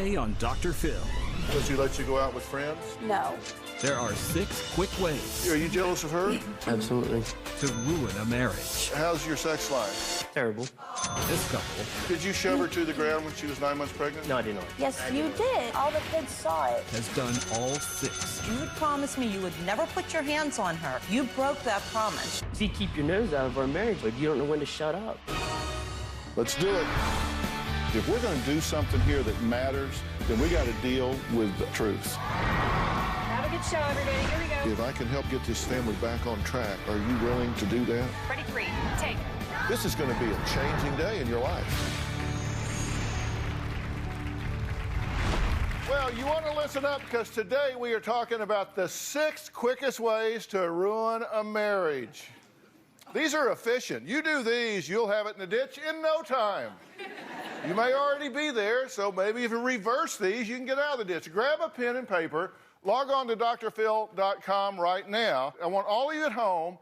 Today on Dr. Phil. Does he let you go out with friends? No. There are 6 quick ways. Are you jealous of her? Absolutely. To ruin a marriage. How's your sex life? Terrible. This couple. Did you shove her to the ground when she was 9 months pregnant? No, I did not. Yes, you did. All the kids saw it. Has done all 6. You would promise me you would never put your hands on her. You broke that promise. See, keep your nose out of our marriage, but you don't know when to shut up. Let's do it. If we're going to do something here that matters, then we got to deal with the truth. Have a good show, everybody. Here we go. If I can help get this family back on track, are you willing to do that? Ready, 3, take. This is going to be a changing day in your life. Well, you want to listen up because today we are talking about the 6 quickest ways to ruin a marriage. These are efficient. You do these, you'll have it in the ditch in no time. You may already be there, so maybe if you reverse these, you can get out of the ditch. Grab a pen and paper, log on to drphil.com right now. I want all of you at home,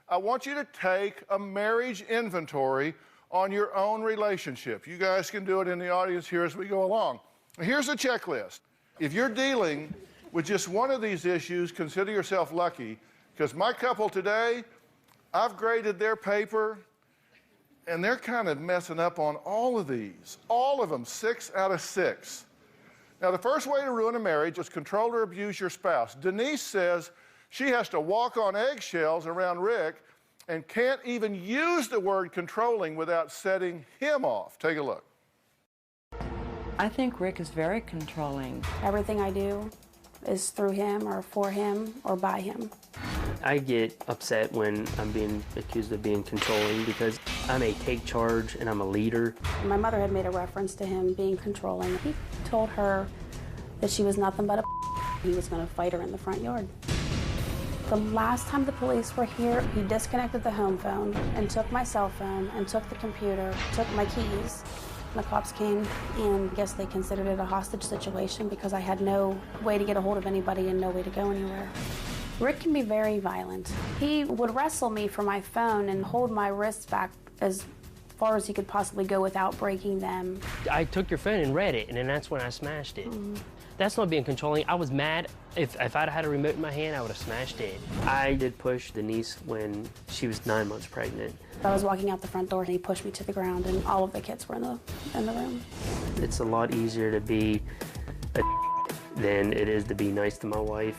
I want you to take a marriage inventory on your own relationship. You guys can do it in the audience here as we go along. Here's a checklist. If you're dealing with just one of these issues, consider yourself lucky, because my couple today, I've graded their paper, and they're kind of messing up on all of these. All of them, 6 out of 6. Now, the first way to ruin a marriage is control or abuse your spouse. Denise says she has to walk on eggshells around Rick and can't even use the word controlling without setting him off. Take a look. I think Rick is very controlling. Everything I do is through him or for him or by him. I get upset when I'm being accused of being controlling because I may take charge and I'm a leader. My mother had made a reference to him being controlling. He told her that she was nothing but a he was going to fight her in the front yard. The last time the police were here, he disconnected the home phone and took my cell phone and took the computer, took my keys. The cops came and I guess they considered it a hostage situation because I had no way to get a hold of anybody and no way to go anywhere. Rick can be very violent. He would wrestle me for my phone and hold my wrists back as far as he could possibly go without breaking them. I took your phone and read it, and then that's when I smashed it. That's not being controlling. I was mad. If I'd had a remote in my hand, I would have smashed it. I did push Denise when she was 9 months pregnant. I was walking out the front door and he pushed me to the ground and all of the kids were in the room. It's a lot easier to be a than it is to be nice to my wife.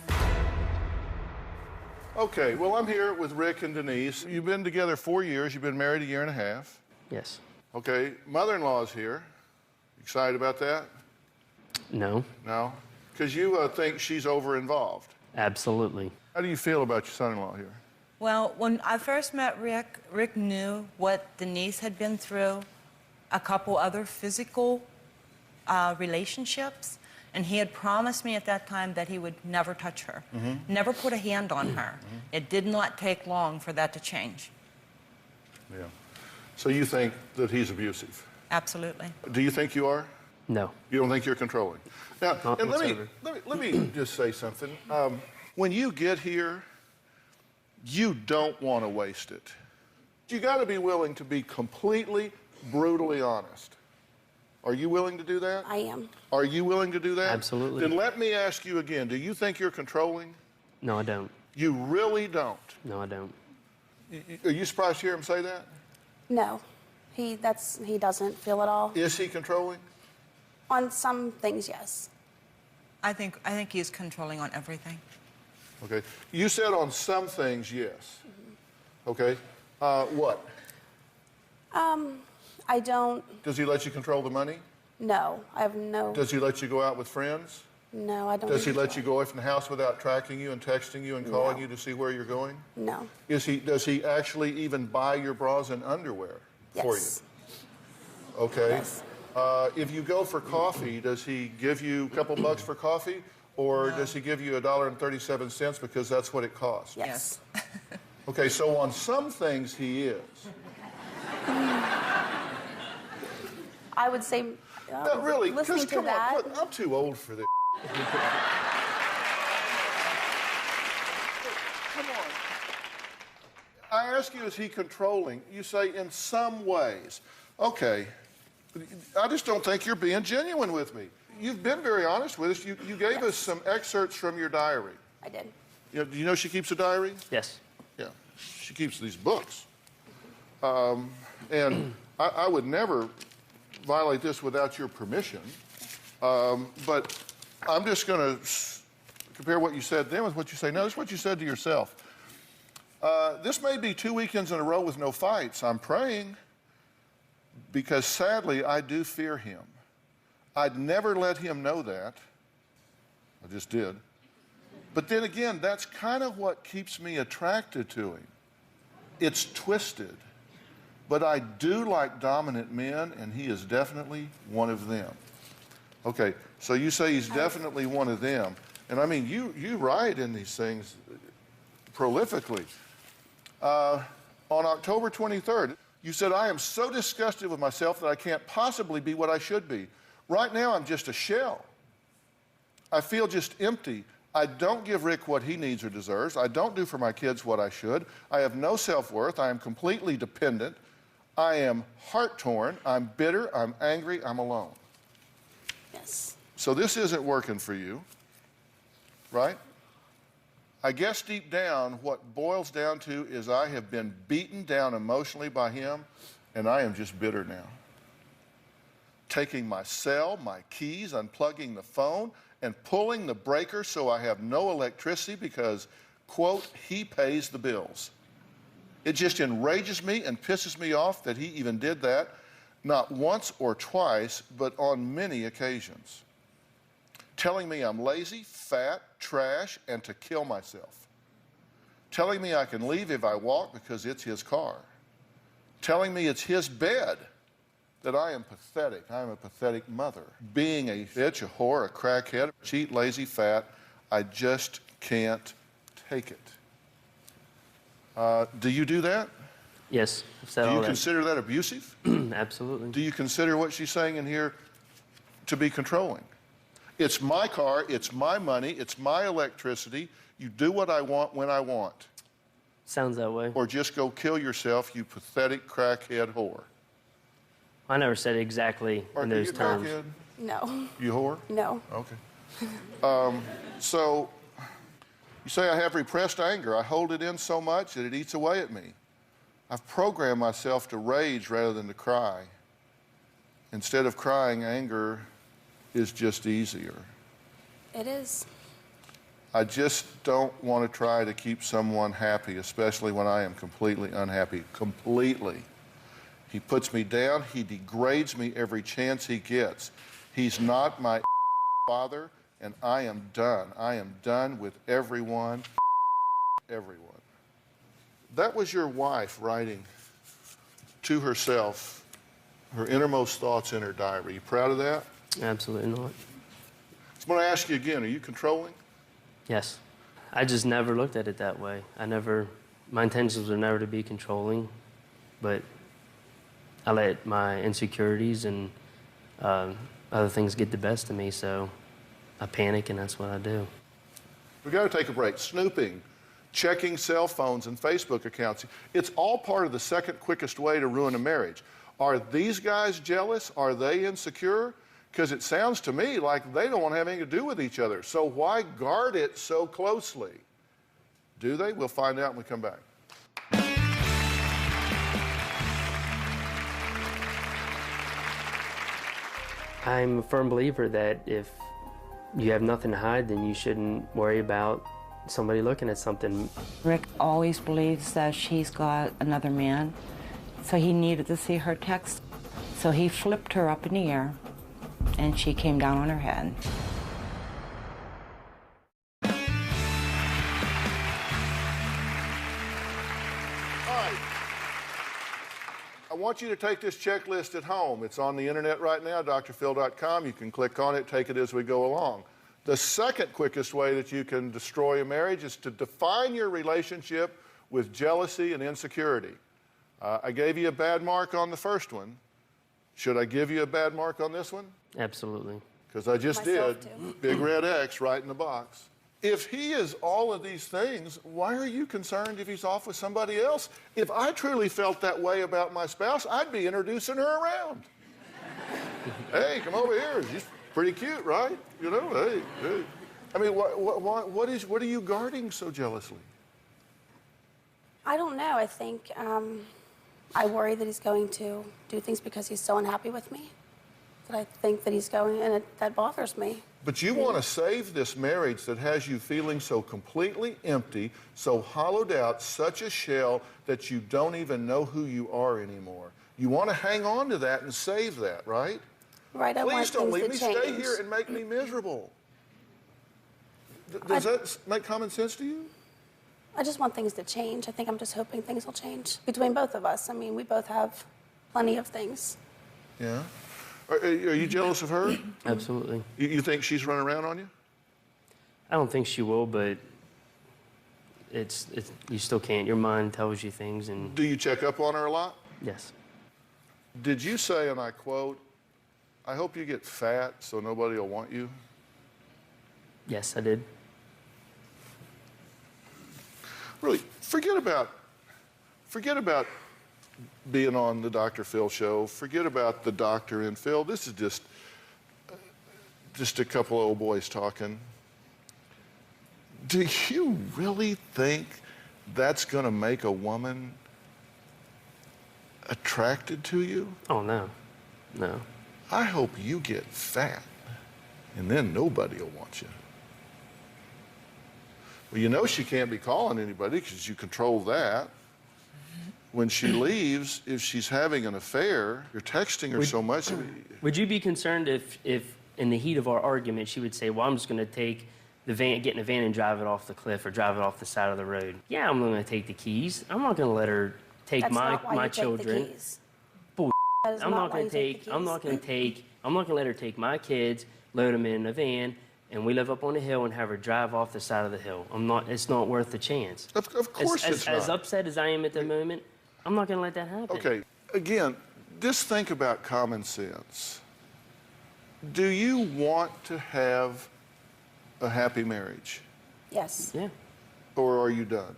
Okay, well, I'm here with Rick and Denise. You've been together 4 years. You've been married 1.5 years. Yes. Okay, mother-in-law's here. Excited about that? No. No? Because you think she's over-involved. Absolutely. How do you feel about your son-in-law here? Well, when I first met Rick, Rick knew what Denise had been through, a couple other physical relationships, and he had promised me at that time that he would never touch her, never put a hand on her. It did not take long for that to change. Yeah. So you think that he's abusive? Absolutely. Do you think you are? No. You don't think you're controlling? Now, Not and whatsoever. let me just say something. When you get here, you don't want to waste it. You got to be willing to be completely, brutally honest. Are you willing to do that? I am. Are you willing to do that? Absolutely. Then let me ask you again. Do you think you're controlling? No, I don't. You really don't? No, I don't. Are you surprised to hear him say that? No, he doesn't feel at all. Is he controlling? On some things, yes. I think he's controlling on everything. Okay. You said on some things, yes. Okay. What? I don't. Does he let you control the money? No, I have no. Does he let you go out with friends? No, I don't. Does he let you go away from the house without tracking you and texting you and calling you to see where you're going? No. Does he actually even buy your bras and underwear for Yes. you? Okay. Yes. If you go for coffee, does he give you a couple bucks for coffee, or does he give you $1.37 because that's what it costs? Yes. Okay, so on some things he is. I would say. Not really, Listening because to come that. on, look, I'm too old for this. Come on. I ask you, is he controlling? You say in some ways. Okay, I just don't think you're being genuine with me. You've been very honest with us. You gave us some excerpts from your diary. I did. Do you know she keeps a diary? Yes. Yeah, she keeps these books. And I would never violate this without your permission. But I'm just going to compare what you said then with what you say now. This is what you said to yourself. This may be 2 weekends in a row with no fights. I'm praying because sadly I do fear him. I'd never let him know that. I just did. But then again, that's kind of what keeps me attracted to him. It's twisted. But I do like dominant men, and he is definitely one of them. Okay, so you say he's definitely one of them. And I mean, you write in these things prolifically. On October 23rd, you said, I am so disgusted with myself that I can't possibly be what I should be. Right now, I'm just a shell. I feel just empty. I don't give Rick what he needs or deserves. I don't do for my kids what I should. I have no self-worth. I am completely dependent. I am heart-torn. I'm bitter. I'm angry. I'm alone. Yes. So this isn't working for you, right? I guess deep down, what boils down to is I have been beaten down emotionally by him, and I am just bitter now. Taking my cell, my keys, unplugging the phone, and pulling the breaker so I have no electricity because, quote, he pays the bills. It just enrages me and pisses me off that he even did that, not once or twice, but on many occasions. Telling me I'm lazy, fat, trash, and to kill myself. Telling me I can leave if I walk because it's his car. Telling me it's his bed, that I am pathetic. I am a pathetic mother. Being a bitch, a whore, a crackhead, a cheat, lazy, fat, I just can't take it. Do you do that? Yes. Do you consider that abusive? Absolutely. Do you consider what she's saying in here to be controlling? It's my car, it's my money, it's my electricity. You do what I want when I want. Sounds that way. Or just go kill yourself, you pathetic crackhead whore. I never said it exactly in those terms. Crackhead? No. You whore? No. Okay. So you say I have repressed anger. I hold it in so much that it eats away at me. I've programmed myself to rage rather than to cry. Instead of crying, anger is just easier. It is. I just don't want to try to keep someone happy, especially when I am completely unhappy. Completely. He puts me down. He degrades me every chance he gets. He's not my father, and I am done. I am done with everyone. Everyone. That was your wife writing to herself her innermost thoughts in her diary. You proud of that? Absolutely not. So I'm going to ask you again, are you controlling? Yes. I just never looked at it that way. My intentions were never to be controlling, but I let my insecurities and other things get the best of me, so I panic, and that's what I do. We've got to take a break. Snooping, checking cell phones and Facebook accounts, it's all part of the second quickest way to ruin a marriage. Are these guys jealous? Are they insecure? Because it sounds to me like they don't want to have anything to do with each other. So why guard it so closely? Do they? We'll find out when we come back. I'm a firm believer that if you have nothing to hide, then you shouldn't worry about somebody looking at something. Rick always believes that she's got another man, so he needed to see her text. So he flipped her up in the air, and she came down on her head. All right. I want you to take this checklist at home. It's on the internet right now, drphil.com. You can click on it, take it as we go along. The second quickest way that you can destroy a marriage is to define your relationship with jealousy and insecurity. I gave you a bad mark on the first one. Should I give you a bad mark on this one? Absolutely. Because I just Myself did. too. Big red X right in the box. If he is all of these things, why are you concerned if he's off with somebody else? If I truly felt that way about my spouse, I'd be introducing her around. Hey, come over here. She's pretty cute, right? You know, hey. I mean, what are you guarding so jealously? I don't know. I think I worry that he's going to do things because he's so unhappy with me. That I think that he's going, and that bothers me. But you want to save this marriage that has you feeling so completely empty, so hollowed out, such a shell that you don't even know who you are anymore. You want to hang on to that and save that, right? Right, I want Please don't leave me. things to Stay change. here and make me miserable. Does that make common sense to you? I just want things to change. I think I'm just hoping things will change between both of us. I mean, we both have plenty of things. Yeah. Are you jealous of her? Absolutely. You think she's running around on you? I don't think she will, but it's you still can't. Your mind tells you things, and Do you check up on her a lot? yes. Did you say, and I quote, "I hope you get fat so nobody will want you"? Yes, I did. Really, forget about being on the Dr. Phil show. Forget about the doctor and Phil. This is just a couple of old boys talking. Do you really think that's going to make a woman attracted to you? Oh, no. No. I hope you get fat, and then nobody will want you. Well, you know she can't be calling anybody because you control that. When she leaves, if she's having an affair, you're texting her so much. Would you be concerned if in the heat of our argument, she would say, well, I'm just going to take the van, get in a van and drive it off the cliff or drive it off the side of the road? Yeah, I'm going to take the keys. I'm not going to let her take That's not why my you take the children. keys. Bull. That is I'm not not why going you to take take. the I'm not keys. going to take. I'm not going to let her take my kids, load them in a van, and we live up on the hill and have her drive off the side of the hill. I'm not. It's not worth the chance. Of course it's not. As upset as I am at the moment, I'm not going to let that happen. Okay, again, just think about common sense. Do you want to have a happy marriage? Yes. Yeah. Or are you done?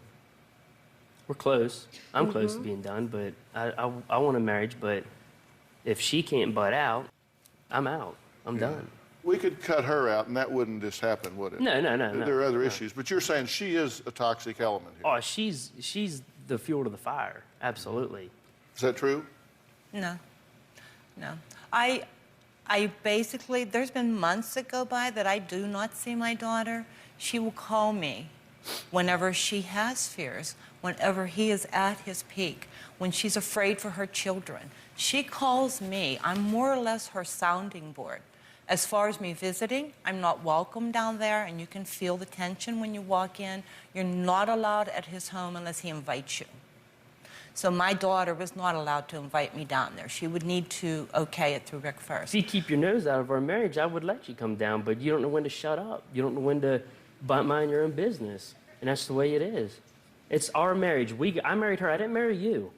We're close. I'm close to being done, but I want a marriage. But if she can't butt out, I'm out. I'm done. We could cut her out, and that wouldn't just happen, would it? No. There are other issues, but you're saying she is a toxic element here. Oh, she's the fuel to the fire. Absolutely. Is that true? No. I basically, there's been months that go by that I do not see my daughter. She will call me whenever she has fears, whenever he is at his peak, when she's afraid for her children. She calls me. I'm more or less her sounding board. As far as me visiting, I'm not welcome down there, and you can feel the tension when you walk in. You're not allowed at his home unless he invites you. So my daughter was not allowed to invite me down there. She would need to okay it through Rick first. If you keep your nose out of our marriage, I would let you come down, but you don't know when to shut up. You don't know when to mind your own business, and that's the way it is. It's our marriage. I married her. I didn't marry you.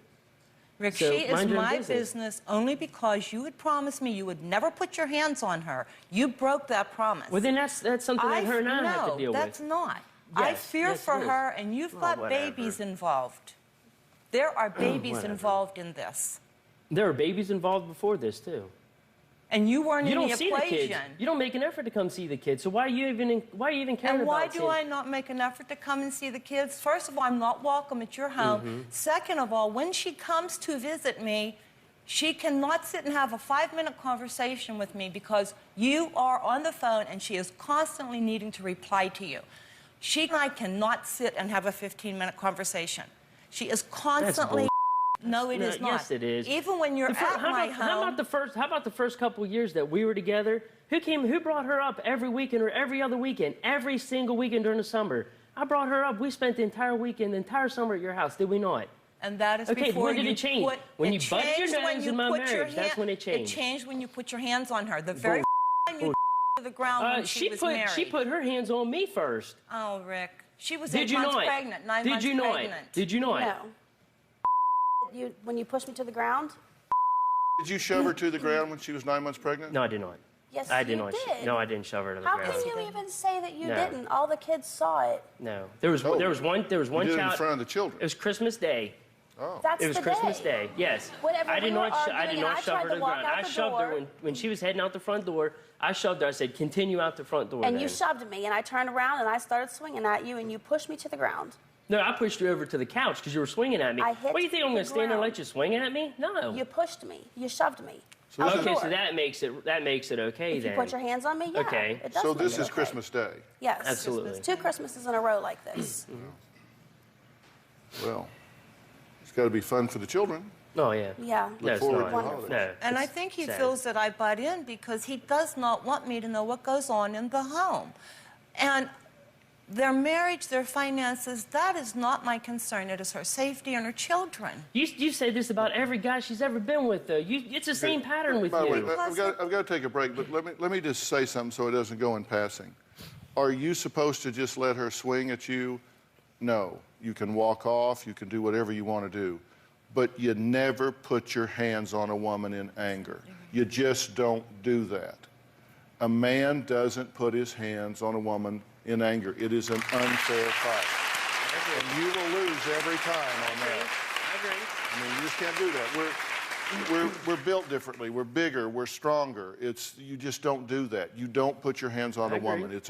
Rick, So she is mind your own my business. business only because you had promised me you would never put your hands on her. You broke that promise. Well, then that's something that her and I have to deal with. No, that's not. I Yes, fear yes, for it is. her, and you've Oh, got whatever. babies involved. There are babies Whatever. involved in this. There were babies involved before this, too. And you weren't You in don't the see the kids. equation. You don't make an effort to come see the kids. So why are you even caring And why about do I not make an effort to come and see the kids? First of all, I'm not welcome at your home. Mm-hmm. Second of all, when she comes to visit me, she cannot sit and have a 5-minute conversation with me because you are on the phone and she is constantly needing to reply to you. She and I cannot sit and have a 15-minute conversation. She is constantly... No, it is not. Yes, it is. Even when you're at my home... How about the first couple of years that we were together? Who brought her up every weekend or every other weekend? Every single weekend during the summer. I brought her up. We spent the entire weekend, the entire summer at your house, did we not? And that is okay, before when did you it change? put... When it you butted your changed when nose you in my put your marriage, that's when it changed. It changed when you put your hands on her. The very time you to the ground when she was married. She put her hands on me first. Oh, Rick. She was Did 8 you months not? pregnant, 9 Did months you not? pregnant. Did you not? No. When you pushed me to the ground? Did you shove her to the ground when she was 9 months pregnant? No, I did not. Yes, I did you not. did. No, I didn't shove her to the How ground. can you even say that you No. didn't? All the kids saw it. No, there was one You did it in child front of the children. It was Christmas Day. Oh. That's It was the Christmas day. Day. Yes. Whenever I did we were not. I arguing did and not I shove tried her to to the walk ground. out I the shoved her door. when she was heading out the front door. I shoved her. I said, "Continue out the front door." And then. you shoved me, and I turned around and I started swinging at you, and you pushed me to the ground. No, I pushed you over to the couch because you were swinging at me. I hit What do you think I'm going the to stand there and ground. let you swing at me? No. You pushed me. You shoved me. So out the Okay, door. so that makes it okay If then. you put your hands on me, yeah. Okay. It does So make this it is okay. Christmas Day. Yes. Absolutely. 2 Christmases in a row like this. Well, it's got to be fun for the children. Oh yeah. Yeah. No, it's forward not. to the holidays. No, And I it's think he sad. feels that I butt in because he does not want me to know what goes on in the home. And their marriage, their finances, that is not my concern. It is her safety and her children. You say this about every guy she's ever been with, though. It's the same pattern with By the way, you. I've got to take a break, but let me just say something so it doesn't go in passing. Are you supposed to just let her swing at you? No. You can walk off. You can do whatever you want to do. But you never put your hands on a woman in anger. You just don't do that. A man doesn't put his hands on a woman in anger. It is an unfair fight. And you will lose every time on that. I agree. I mean, you just can't do that. We're built differently. We're bigger. We're stronger. You just don't do that. You don't put your hands on a woman.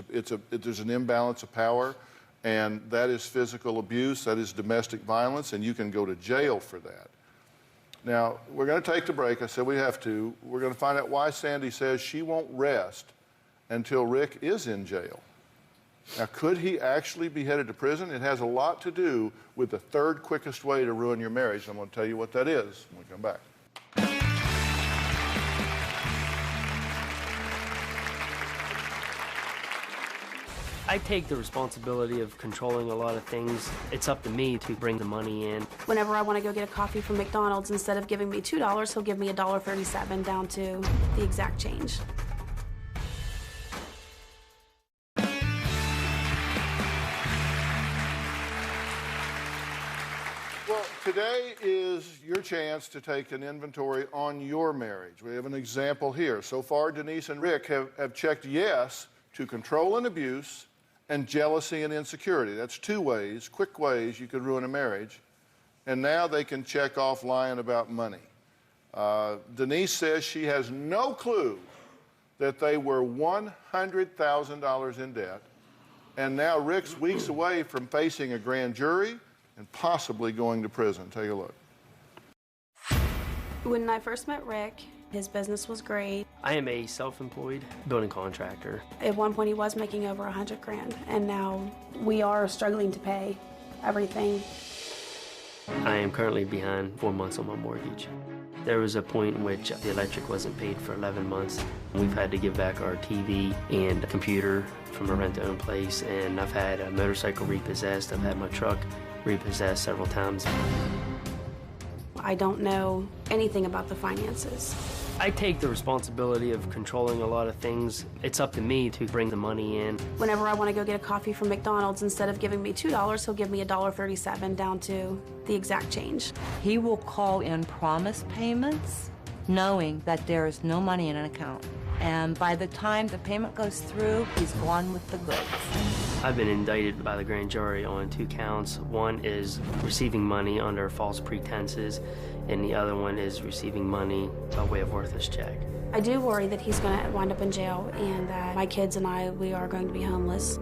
There's an imbalance of power, and that is physical abuse. That is domestic violence, and you can go to jail for that. Now, we're going to take the break. I said we have to. We're going to find out why Sandy says she won't rest until Rick is in jail. Now, could he actually be headed to prison? It has a lot to do with the third quickest way to ruin your marriage. I'm going to tell you what that is when we come back. I take the responsibility of controlling a lot of things. It's up to me to bring the money in. Whenever I want to go get a coffee from McDonald's, instead of giving me $2, he'll give me $1.37 down to the exact change. Well, today is your chance to take an inventory on your marriage. We have an example here. So far, Denise and Rick have checked yes to control and abuse and jealousy and insecurity. That's 2 ways, quick ways you could ruin a marriage. And now they can check off lying about money. Denise says she has no clue that they were $100,000 in debt. And now Rick's weeks away from facing a grand jury and possibly going to prison. Take a look. When I first met Rick, his business was great. I am a self-employed building contractor. At one point, he was making over $100,000, and now we are struggling to pay everything. I am currently behind 4 months on my mortgage. There was a point in which the electric wasn't paid for 11 months. We've had to give back our TV and computer from a rent-to-own place, and I've had a motorcycle repossessed. I've had my truck repossessed several times. I don't know anything about the finances. I take the responsibility of controlling a lot of things. It's up to me to bring the money in. Whenever I want to go get a coffee from McDonald's, instead of giving me $2, he'll give me $1.37 down to the exact change. He will call in promise payments knowing that there is no money in an account. And by the time the payment goes through, he's gone with the goods. I've been indicted by the grand jury on 2 counts. One is receiving money under false pretenses, and the other one is receiving money by way of worthless check. I do worry that he's going to wind up in jail and that my kids and I, we are going to be homeless.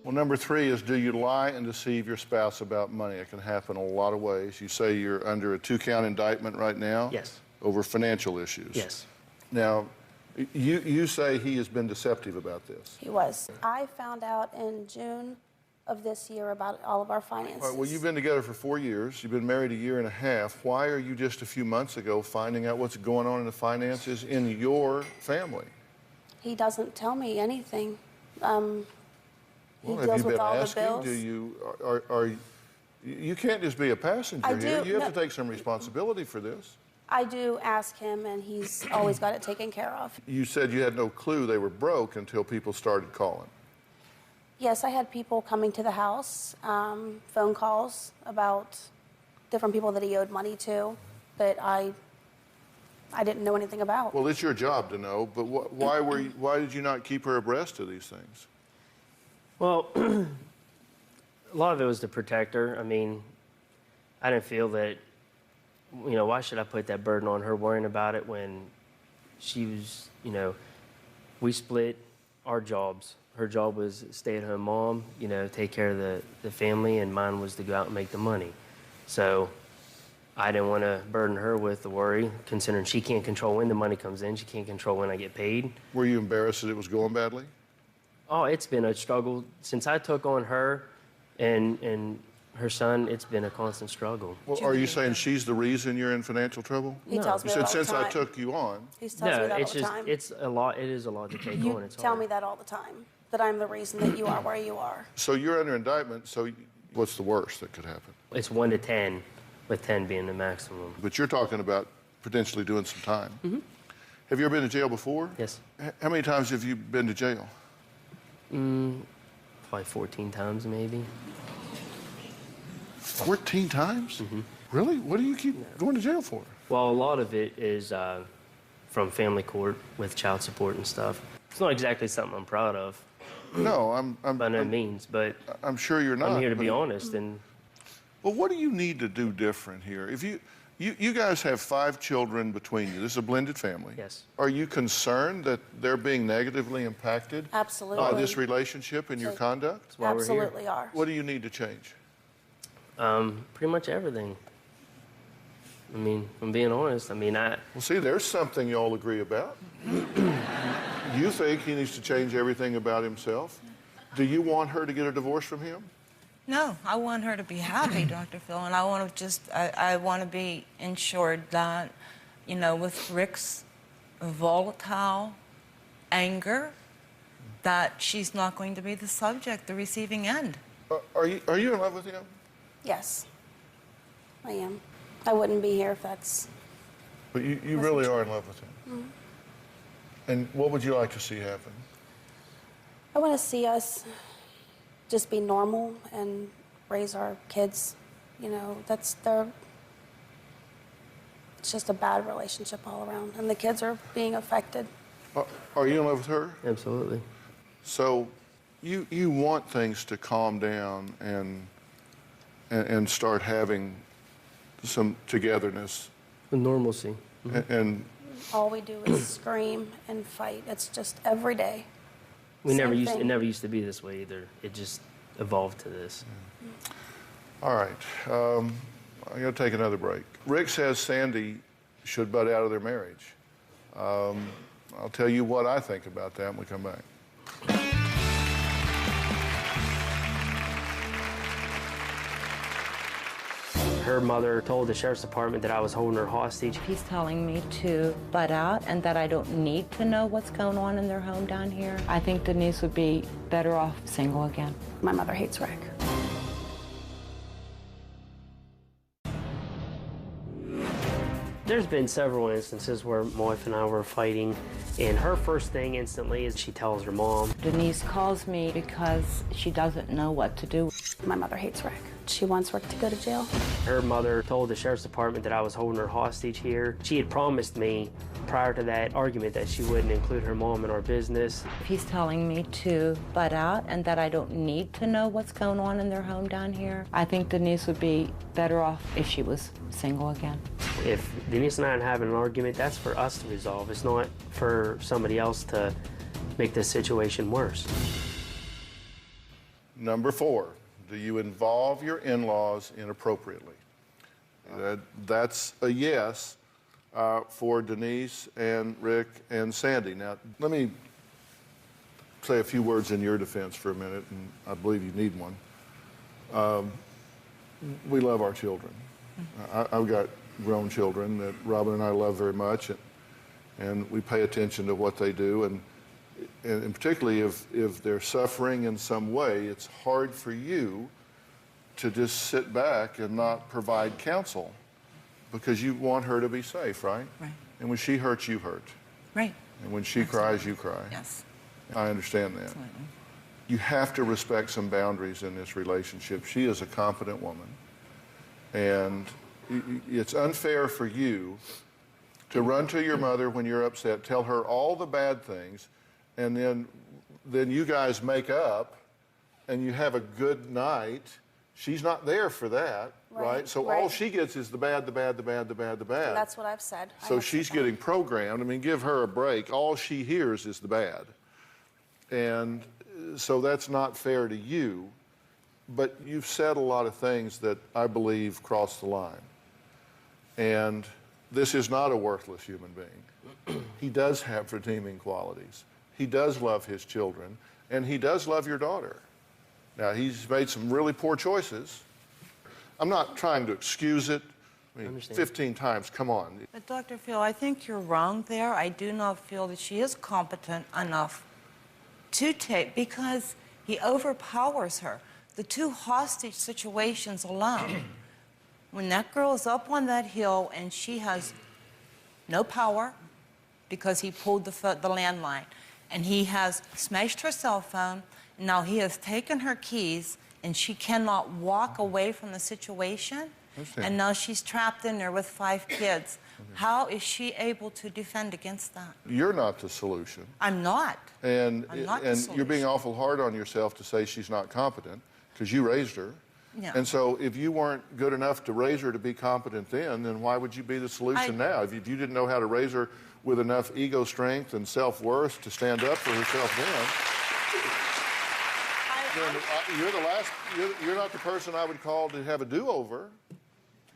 Well, number 3 is, do you lie and deceive your spouse about money? It can happen a lot of ways. You say you're under a 2-count indictment right now? Yes. Over financial issues? Yes. Now, you say he has been deceptive about this. He was. I found out in June of this year about all of our finances. All right, well, you've been together for 4 years. You've been married a year and a half. Why are you just a few months ago finding out what's going on in the finances in your family? He doesn't tell me anything. He Well, have deals you with been all asking? the bills. Do you, you can't just be a passenger I here. do, You have no. to take some responsibility for this. I do ask him, and he's always got it taken care of. You said you had no clue they were broke until people started calling. Yes, I had people coming to the house, phone calls about different people that he owed money to that I didn't know anything about. Well, it's your job to know, but why did you not keep her abreast of these things? Well, A lot of it was to protect her. I mean, I didn't feel that, why should I put that burden on her worrying about it when she was, we split our jobs. Her job was stay-at-home mom, take care of the family, and mine was to go out and make the money. So I didn't want to burden her with the worry, considering she can't control when the money comes in. She can't control when I get paid. Were you embarrassed that it was going badly? Oh, it's been a struggle. Since I took on her and her son, it's been a constant struggle. Well, are you saying she's the reason you're in financial trouble? He tells me You that said all the since I time. took you on. He tells me that all the time. It's a lot. It is a lot to take on. It's Tell hard. me that all the time, that I'm the reason that you are where you are. So you're under indictment, so what's the worst that could happen? It's 1 to 10, with 10 being the maximum. But you're talking about potentially doing some time. Mm-hmm. Have you ever been to jail before? Yes. How many times have you been to jail? Probably 14 times, maybe. 14 times? Really? What do you keep going to jail for? Well, a lot of it is from family court with child support and stuff. It's not exactly something I'm proud of. No, I'm by no means, but I'm sure you're not. I'm here to be but- honest. And Well, what do you need to do different here? If you guys have 5 children between you. This is a blended family. Yes. Are you concerned that they're being negatively impacted Absolutely. by this relationship and your conduct? that's why we're here. Absolutely are. What do you need to change? Pretty much everything. I mean, if I'm being honest, Well, see, there's something you all agree about. You think he needs to change everything about himself? Do you want her to get a divorce from him? No, I want her to be happy, Dr. Phill, and I want to I want to be ensured that, with Rick's volatile anger, that she's not going to be the subject, the receiving end. Are you in love with him? Yes, I am. I wouldn't be here if that's... But you really are in love with him. Mhm. And what would you like to see happen? I want to see us just be normal and raise our kids. It's just a bad relationship all around, and the kids are being affected. Are you in love with her? Absolutely. So you want things to calm down and start having some togetherness. The normalcy. And All we do is scream and fight. It's just every day. it never Same used to be this way either. It just evolved to this. all right, I'm going to take another break. Rick says Sandy should butt out of their marriage. I'll tell you what I think about that when we come back. Her mother told the sheriff's department that I was holding her hostage. He's telling me to butt out and that I don't need to know what's going on in their home down here. I think Denise would be better off single again. My mother hates Rick. There's been several instances where my wife and I were fighting, and her first thing instantly is she tells her mom. Denise calls me because she doesn't know what to do. My mother hates Rick. She wants Rick to go to jail. Her mother told the sheriff's department that I was holding her hostage here. She had promised me prior to that argument that she wouldn't include her mom in our business. He's telling me to butt out and that I don't need to know what's going on in their home down here. I think Denise would be better off if she was single again. If Denise and I are having an argument, that's for us to resolve. It's not for somebody else to make this situation worse. Number 4, do you involve your in-laws inappropriately? That's a yes for Denise and Rick and Sandy. Now, let me say a few words in your defense for a minute, and I believe you need one. We love our children. I've got grown children that Robin and I love very much, and we pay attention to what they do, and particularly if they're suffering in some way, it's hard for you to just sit back and not provide counsel because you want her to be safe, right? Right. And when she hurts, you hurt. Right. And when she cries, you cry. Yes. I understand that. Absolutely. You have to respect some boundaries in this relationship. She is a competent woman, and it's unfair for you to run to your mother when you're upset, tell her all the bad things, and then you guys make up and you have a good night, She's not there for that, right? So all she gets is the bad, the bad, the bad, the bad, the bad. That's what I've said. So she's getting programmed. I mean, give her a break. All she hears is the bad. And so that's not fair to you. But you've said a lot of things that I believe cross the line. And this is not a worthless human being. He does have redeeming qualities. He does love his children, and he does love your daughter. Now, he's made some really poor choices. I'm not trying to excuse it. I mean, 15 times, come on. But Dr. Phill, I think you're wrong there. I do not feel that she is competent enough to take, because he overpowers her. The 2 hostage situations alone, when that girl is up on that hill and she has no power because he pulled the landline, and he has smashed her cell phone, and now he has taken her keys, and she cannot walk away from the situation, and now she's trapped in there with 5 kids. How is she able to defend against that? You're not the solution. I'm not. And, I'm not the and solution. you're being awful hard on yourself to say she's not competent, because you raised her. Yeah. And so if you weren't good enough to raise her to be competent then why would you be the solution now? If you didn't know how to raise her with enough ego strength and self-worth to stand up for herself then you're the last, you're not the person I would call to have a do-over.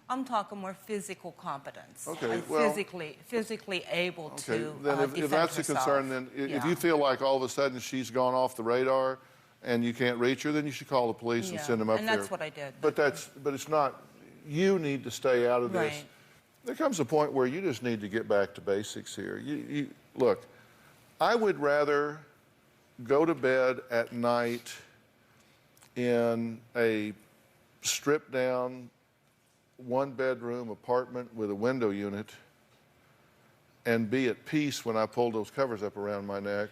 I'm talking more physical competence. Okay, I'm well, physically able to then if defend that's herself. a concern, then if you feel like all of a sudden she's gone off the radar and you can't reach her, then you should call the police and send them up and there. that's what I did. But it's not, you need to stay out of this. Right. There comes a point where you just need to get back to basics here. Look, I would rather go to bed at night in a stripped down 1-bedroom apartment with a window unit and be at peace when I pulled those covers up around my neck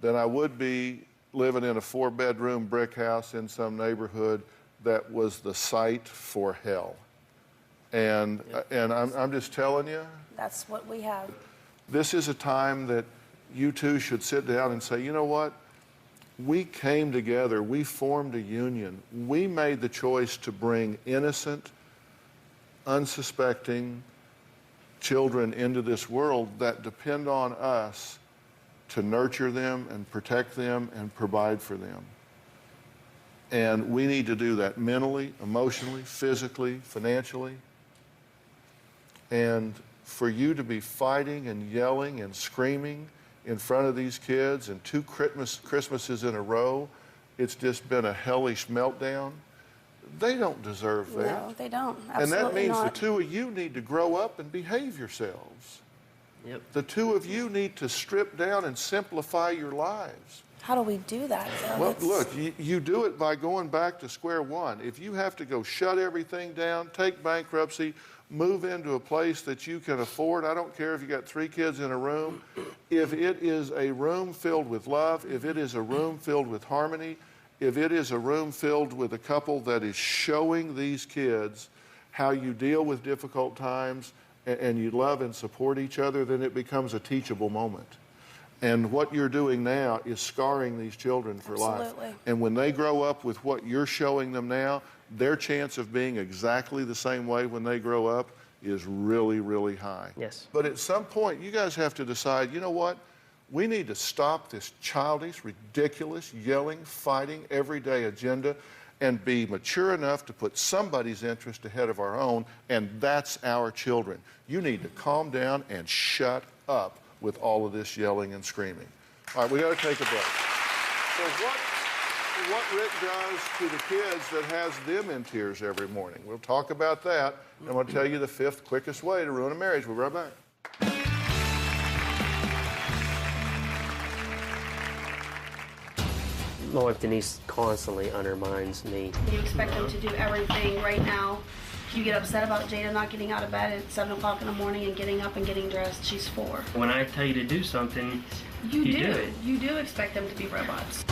than I would be living in a 4-bedroom brick house in some neighborhood that was the site for hell. And I'm just telling you, That's what we have. this is a time that you two should sit down and say, you know what? We came together, we formed a union. We made the choice to bring innocent, unsuspecting children into this world that depend on us to nurture them and protect them and provide for them. And we need to do that mentally, emotionally, physically, financially. And for you to be fighting and yelling and screaming in front of these kids and 2 Christmases in a row, it's just been a hellish meltdown. They don't deserve that. No, they don't. Absolutely and that means not. the 2 of you need to grow up and behave yourselves. Yep. The 2 of you need to strip down and simplify your lives. How do we do that, though? Well, look, you do it by going back to square one. If you have to go shut everything down, take bankruptcy, move into a place that you can afford, I don't care if you got 3 kids in a room, if it is a room filled with love, if it is a room filled with harmony, if it is a room filled with a couple that is showing these kids how you deal with difficult times and you love and support each other, then it becomes a teachable moment. And what you're doing now is scarring these children for Absolutely. life. And when they grow up with what you're showing them now, their chance of being exactly the same way when they grow up is really, really high. Yes. But at some point, you guys have to decide, you know what? We need to stop this childish, ridiculous, yelling, fighting, everyday agenda and be mature enough to put somebody's interest ahead of our own, and that's our children. You need to calm down and shut up with all of this yelling and screaming. All right, we got to take a break. So what Rick does to the kids that has them in tears every morning, we'll talk about that, and I'm going to tell you the 5th quickest way to ruin a marriage. We'll be right back. My wife Denise constantly undermines me. You expect them to do everything right now. You get upset about Jada not getting out of bed at 7 o'clock in the morning and getting up and getting dressed. She's 4. When I tell you to do something, you do it. You do expect them to be robots.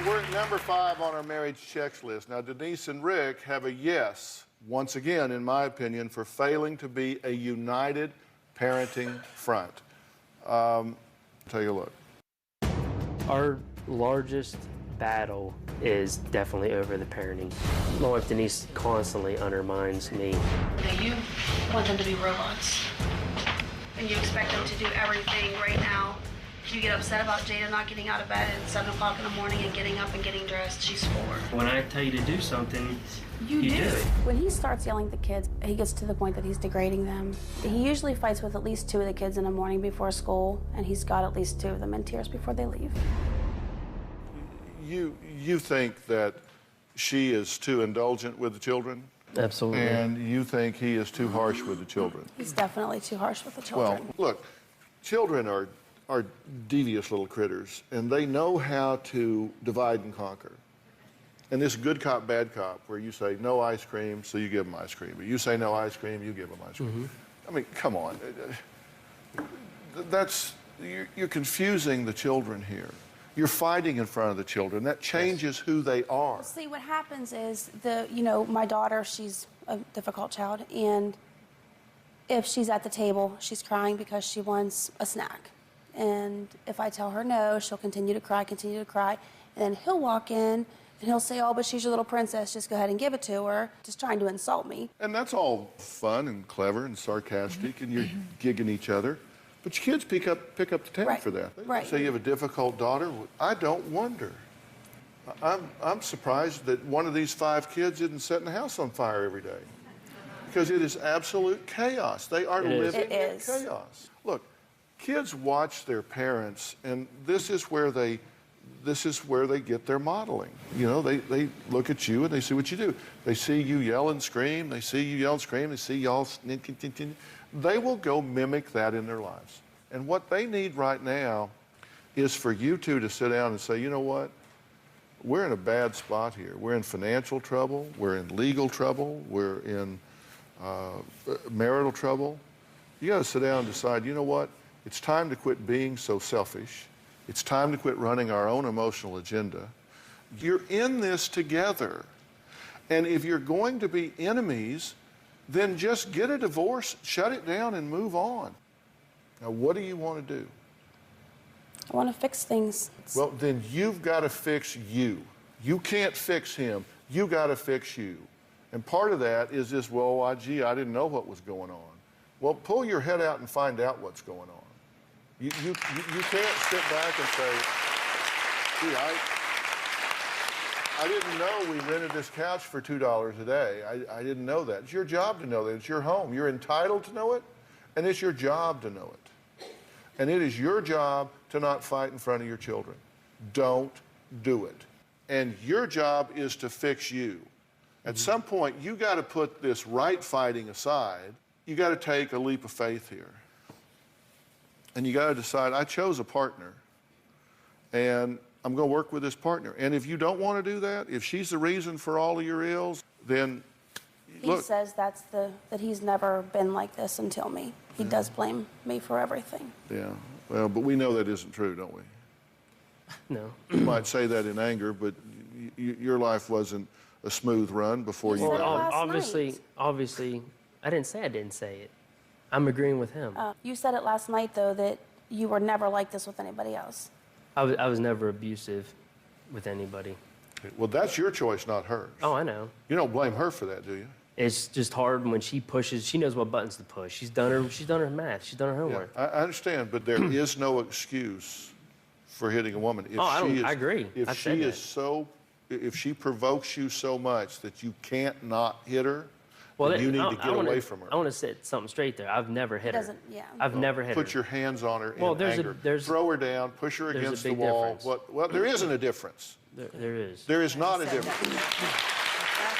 We're at number 5 on our marriage checklist. Now, Denise and Rick have a yes, once again, in my opinion, for failing to be a united parenting front. Take a look. Our largest battle is definitely over the parenting. My wife Denise constantly undermines me. Now you want them to be robots, and you expect them to do everything right now. You get upset about Jada not getting out of bed at 7 o'clock in the morning and getting up and getting dressed. She's 4. When I tell you to do something, You do it. When he starts yelling at the kids, he gets to the point that he's degrading them. He usually fights with at least 2 of the kids in the morning before school, and he's got at least 2 of them in tears before they leave. You think that she is too indulgent with the children? Absolutely. And you think he is too harsh with the children? He's definitely too harsh with the children. Well, look, children are devious little critters, and they know how to divide and conquer. And this good cop, bad cop, where you say no ice cream, so you give them ice cream. But you say no ice cream, you give them ice cream. I mean, come on. You're confusing the children here. You're fighting in front of the children. That changes who they are. See, what happens is my daughter, she's a difficult child, and if she's at the table, she's crying because she wants a snack. And if I tell her no, she'll continue to cry, and then he'll walk in and he'll say, oh, but she's your little princess, just go ahead and give it to her, just trying to insult me. And that's all fun and clever and sarcastic, and you're gigging each other. But your kids pick up the tab for that. Right. Say you have a difficult daughter. I don't wonder. I'm surprised that one of these 5 kids isn't setting the house on fire every day, because it is absolute chaos. They are living in chaos. Look, kids watch their parents, and this is where they get their modeling. You know, they look at you and they see what you do. They see you yell and scream. They see you yell and scream. They see y'all. They will go mimic that in their lives. And what they need right now is for you two to sit down and say, you know what? We're in a bad spot here. We're in financial trouble. We're in legal trouble. We're in marital trouble. You got to sit down and decide, you know what? It's time to quit being so selfish. It's time to quit running our own emotional agenda. You're in this together. And if you're going to be enemies, then just get a divorce, shut it down, and move on. Now, what do you want to do? I want to fix things. Well, then you've got to fix you. You can't fix him. You got to fix you. And part of that is this, well, gee, I didn't know what was going on. Well, pull your head out and find out what's going on. You can't sit back and say, gee, I didn't know we rented this couch for $2 a day. I didn't know that. It's your job to know that. It's your home. You're entitled to know it, and it's your job to know it. And it is your job to not fight in front of your children. Don't do it. And your job is to fix you. At some point, you got to put this right fighting aside. You got to take a leap of faith here. And you got to decide, I chose a partner, and I'm going to work with this partner. And if you don't want to do that, if she's the reason for all of your ills, then He says that he's never been like this until me. He does blame me for everything. Yeah, well, but we know that isn't true, don't we? No. You might say that in anger, but your life wasn't a smooth run before you got here. Obviously, I didn't say it. I'm agreeing with him. You said it last night, though, that you were never like this with anybody else. I was never abusive with anybody. Well, that's your choice, not hers. Oh, I know. You don't blame her for that, do you? It's just hard when she pushes. She knows what buttons to push. She's done her math. She's done her homework. Yeah, I understand, but there is no excuse for hitting a woman. If I agree. If she provokes you so much that you can't not hit her, well, then you need to get away from her. I want to set something straight there. I've never hit her. I've never hit her. Put your hands on her in anger. Throw her down, push her against the wall. Well, there isn't a difference. There is. There is not a difference.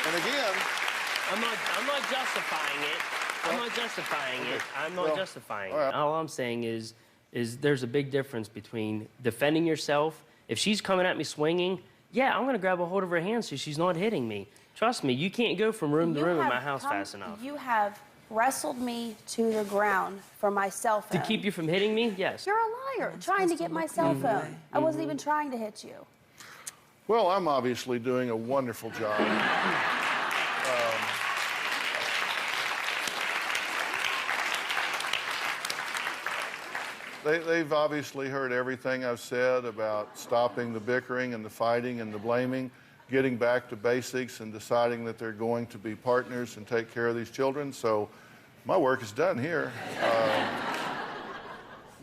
And again, I'm not justifying it. I'm not justifying it. All I'm saying is there's a big difference between defending yourself. If she's coming at me swinging, yeah, I'm going to grab a hold of her hand so she's not hitting me. Trust me, you can't go from room to room in my house fast enough. You have wrestled me to the ground for my cell phone. To keep you from hitting me? Yes. You're a liar, trying to get my cell phone. I wasn't even trying to hit you. well, I'm obviously doing a wonderful job. They've obviously heard everything I've said about stopping the bickering and the fighting and the blaming, getting back to basics and deciding that they're going to be partners and take care of these children. So my work is done here.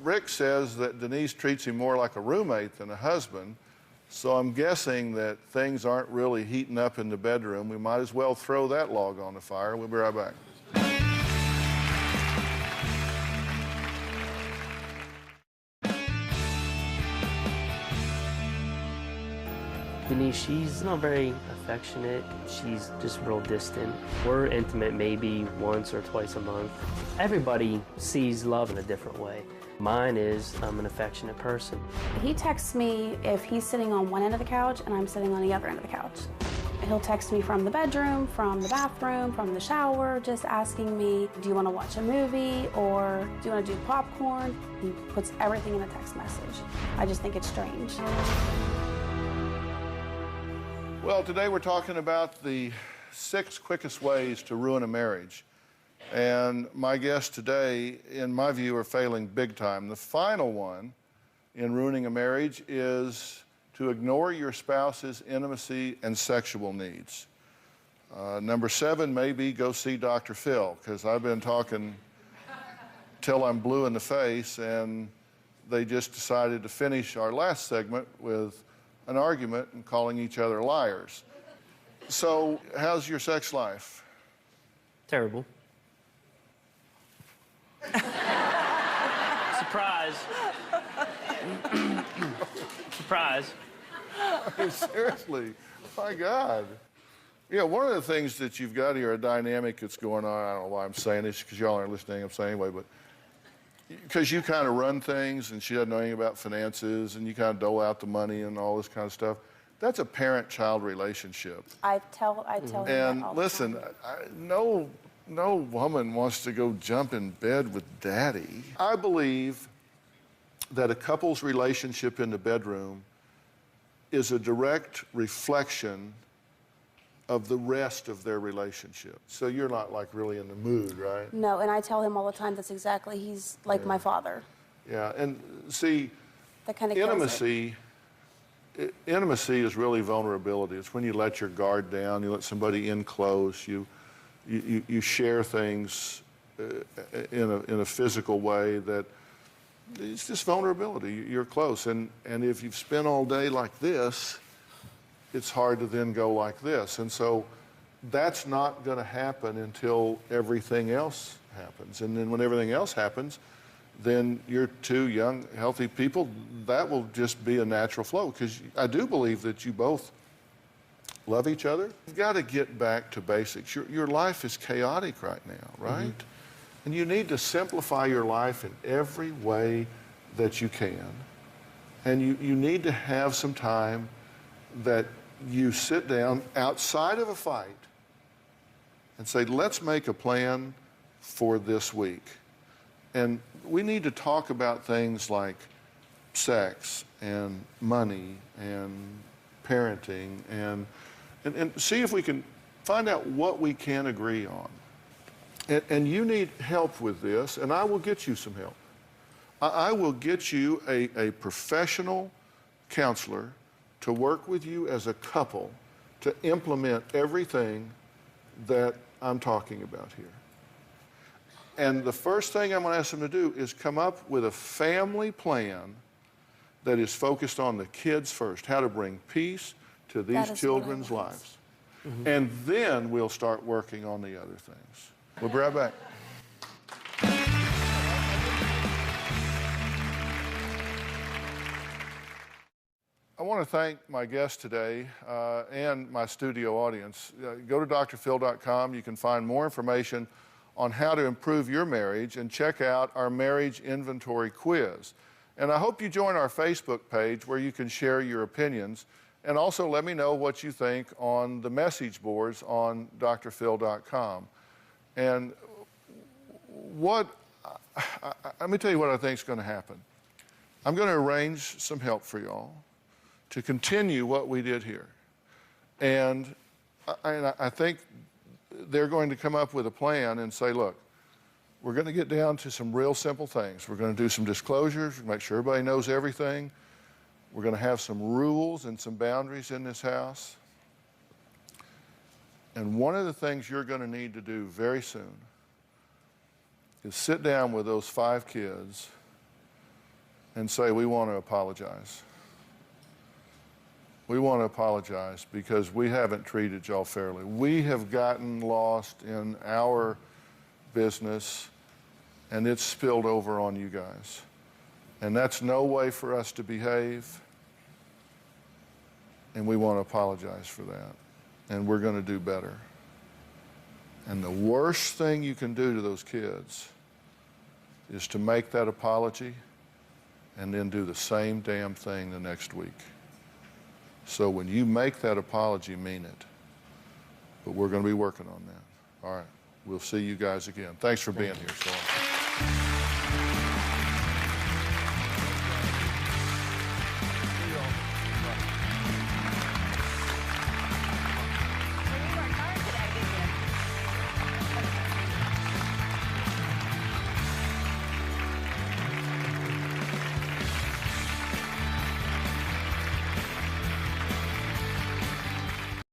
Rick says that Denise treats him more like a roommate than a husband. So I'm guessing that things aren't really heating up in the bedroom. We might as well throw that log on the fire. We'll be right back. Denise, she's not very affectionate. She's just real distant. We're intimate maybe once or twice a month. Everybody sees love in a different way. Mine is I'm an affectionate person. He texts me if he's sitting on one end of the couch and I'm sitting on the other end of the couch. He'll text me from the bedroom, from the bathroom, from the shower, just asking me, do you want to watch a movie or do you want to do popcorn? He puts everything in a text message. I just think it's strange. Well, today we're talking about the 6 quickest ways to ruin a marriage. And my guests today, in my view, are failing big time. The final one in ruining a marriage is to ignore your spouse's intimacy and sexual needs. Number 7 may be go see Dr. Phill, because I've been talking till I'm blue in the face, and they just decided to finish our last segment with an argument and calling each other liars. So, how's your sex life? Terrible. Surprise. Surprise. Seriously, my God. Yeah, one of the things that you've got here, a dynamic that's going on, I don't know why I'm saying this, because y'all aren't listening, I'm saying anyway, but because you kind of run things and she doesn't know anything about finances and you kind of dole out the money and all this kind of stuff, that's a parent-child relationship. I tell him that And all the listen, time. no woman wants to go jump in bed with daddy. I believe that a couple's relationship in the bedroom is a direct reflection of the rest of their relationship. So you're not like really in the mood, right? No, and I tell him all the time that's exactly, he's like my father. Yeah, and see, That kind of kills it. intimacy is really vulnerability. It's when you let your guard down, you let somebody in close, you share things in a physical way that it's just vulnerability. You're close, and if you've spent all day like this, it's hard to then go like this. And so that's not going to happen until everything else happens. And then when everything else happens, then you're 2 young, healthy people. That will just be a natural flow, because I do believe that you both love each other. You've got to get back to basics. Your life is chaotic right now, right? Mm-hmm. And you need to simplify your life in every way that you can. And you need to have some time that you sit down outside of a fight and say, let's make a plan for this week. And we need to talk about things like sex and money and parenting and see if we can find out what we can agree on. And you need help with this, and I will get you some help. I will get you a professional counselor to work with you as a couple to implement everything that I'm talking about here. And the first thing I'm going to ask them to do is come up with a family plan that is focused on the kids first, how to bring peace to these children's lives. Mm-hmm. And then we'll start working on the other things. We'll be right back. I want to thank my guest today and my studio audience. Go to drphill.com. You can find more information on how to improve your marriage and check out our marriage inventory quiz. And I hope you join our Facebook page where you can share your opinions, and also let me know what you think on the message boards on drphill.com. And let me tell you what I think is going to happen. I'm going to arrange some help for y'all to continue what we did here. And I think they're going to come up with a plan and say, look, we're going to get down to some real simple things. We're going to do some disclosures, make sure everybody knows everything. We're going to have some rules and some boundaries in this house. And one of the things you're going to need to do very soon is sit down with those 5 kids and say, we want to apologize. We want to apologize because we haven't treated y'all fairly. We have gotten lost in our business and it's spilled over on you guys. And that's no way for us to behave. And we want to apologize for that. And we're going to do better. And the worst thing you can do to those kids is to make that apology and then do the same damn thing the next week. So when you make that apology, mean it. But we're going to be working on that. All right. We'll see you guys again. Thanks for being here so long.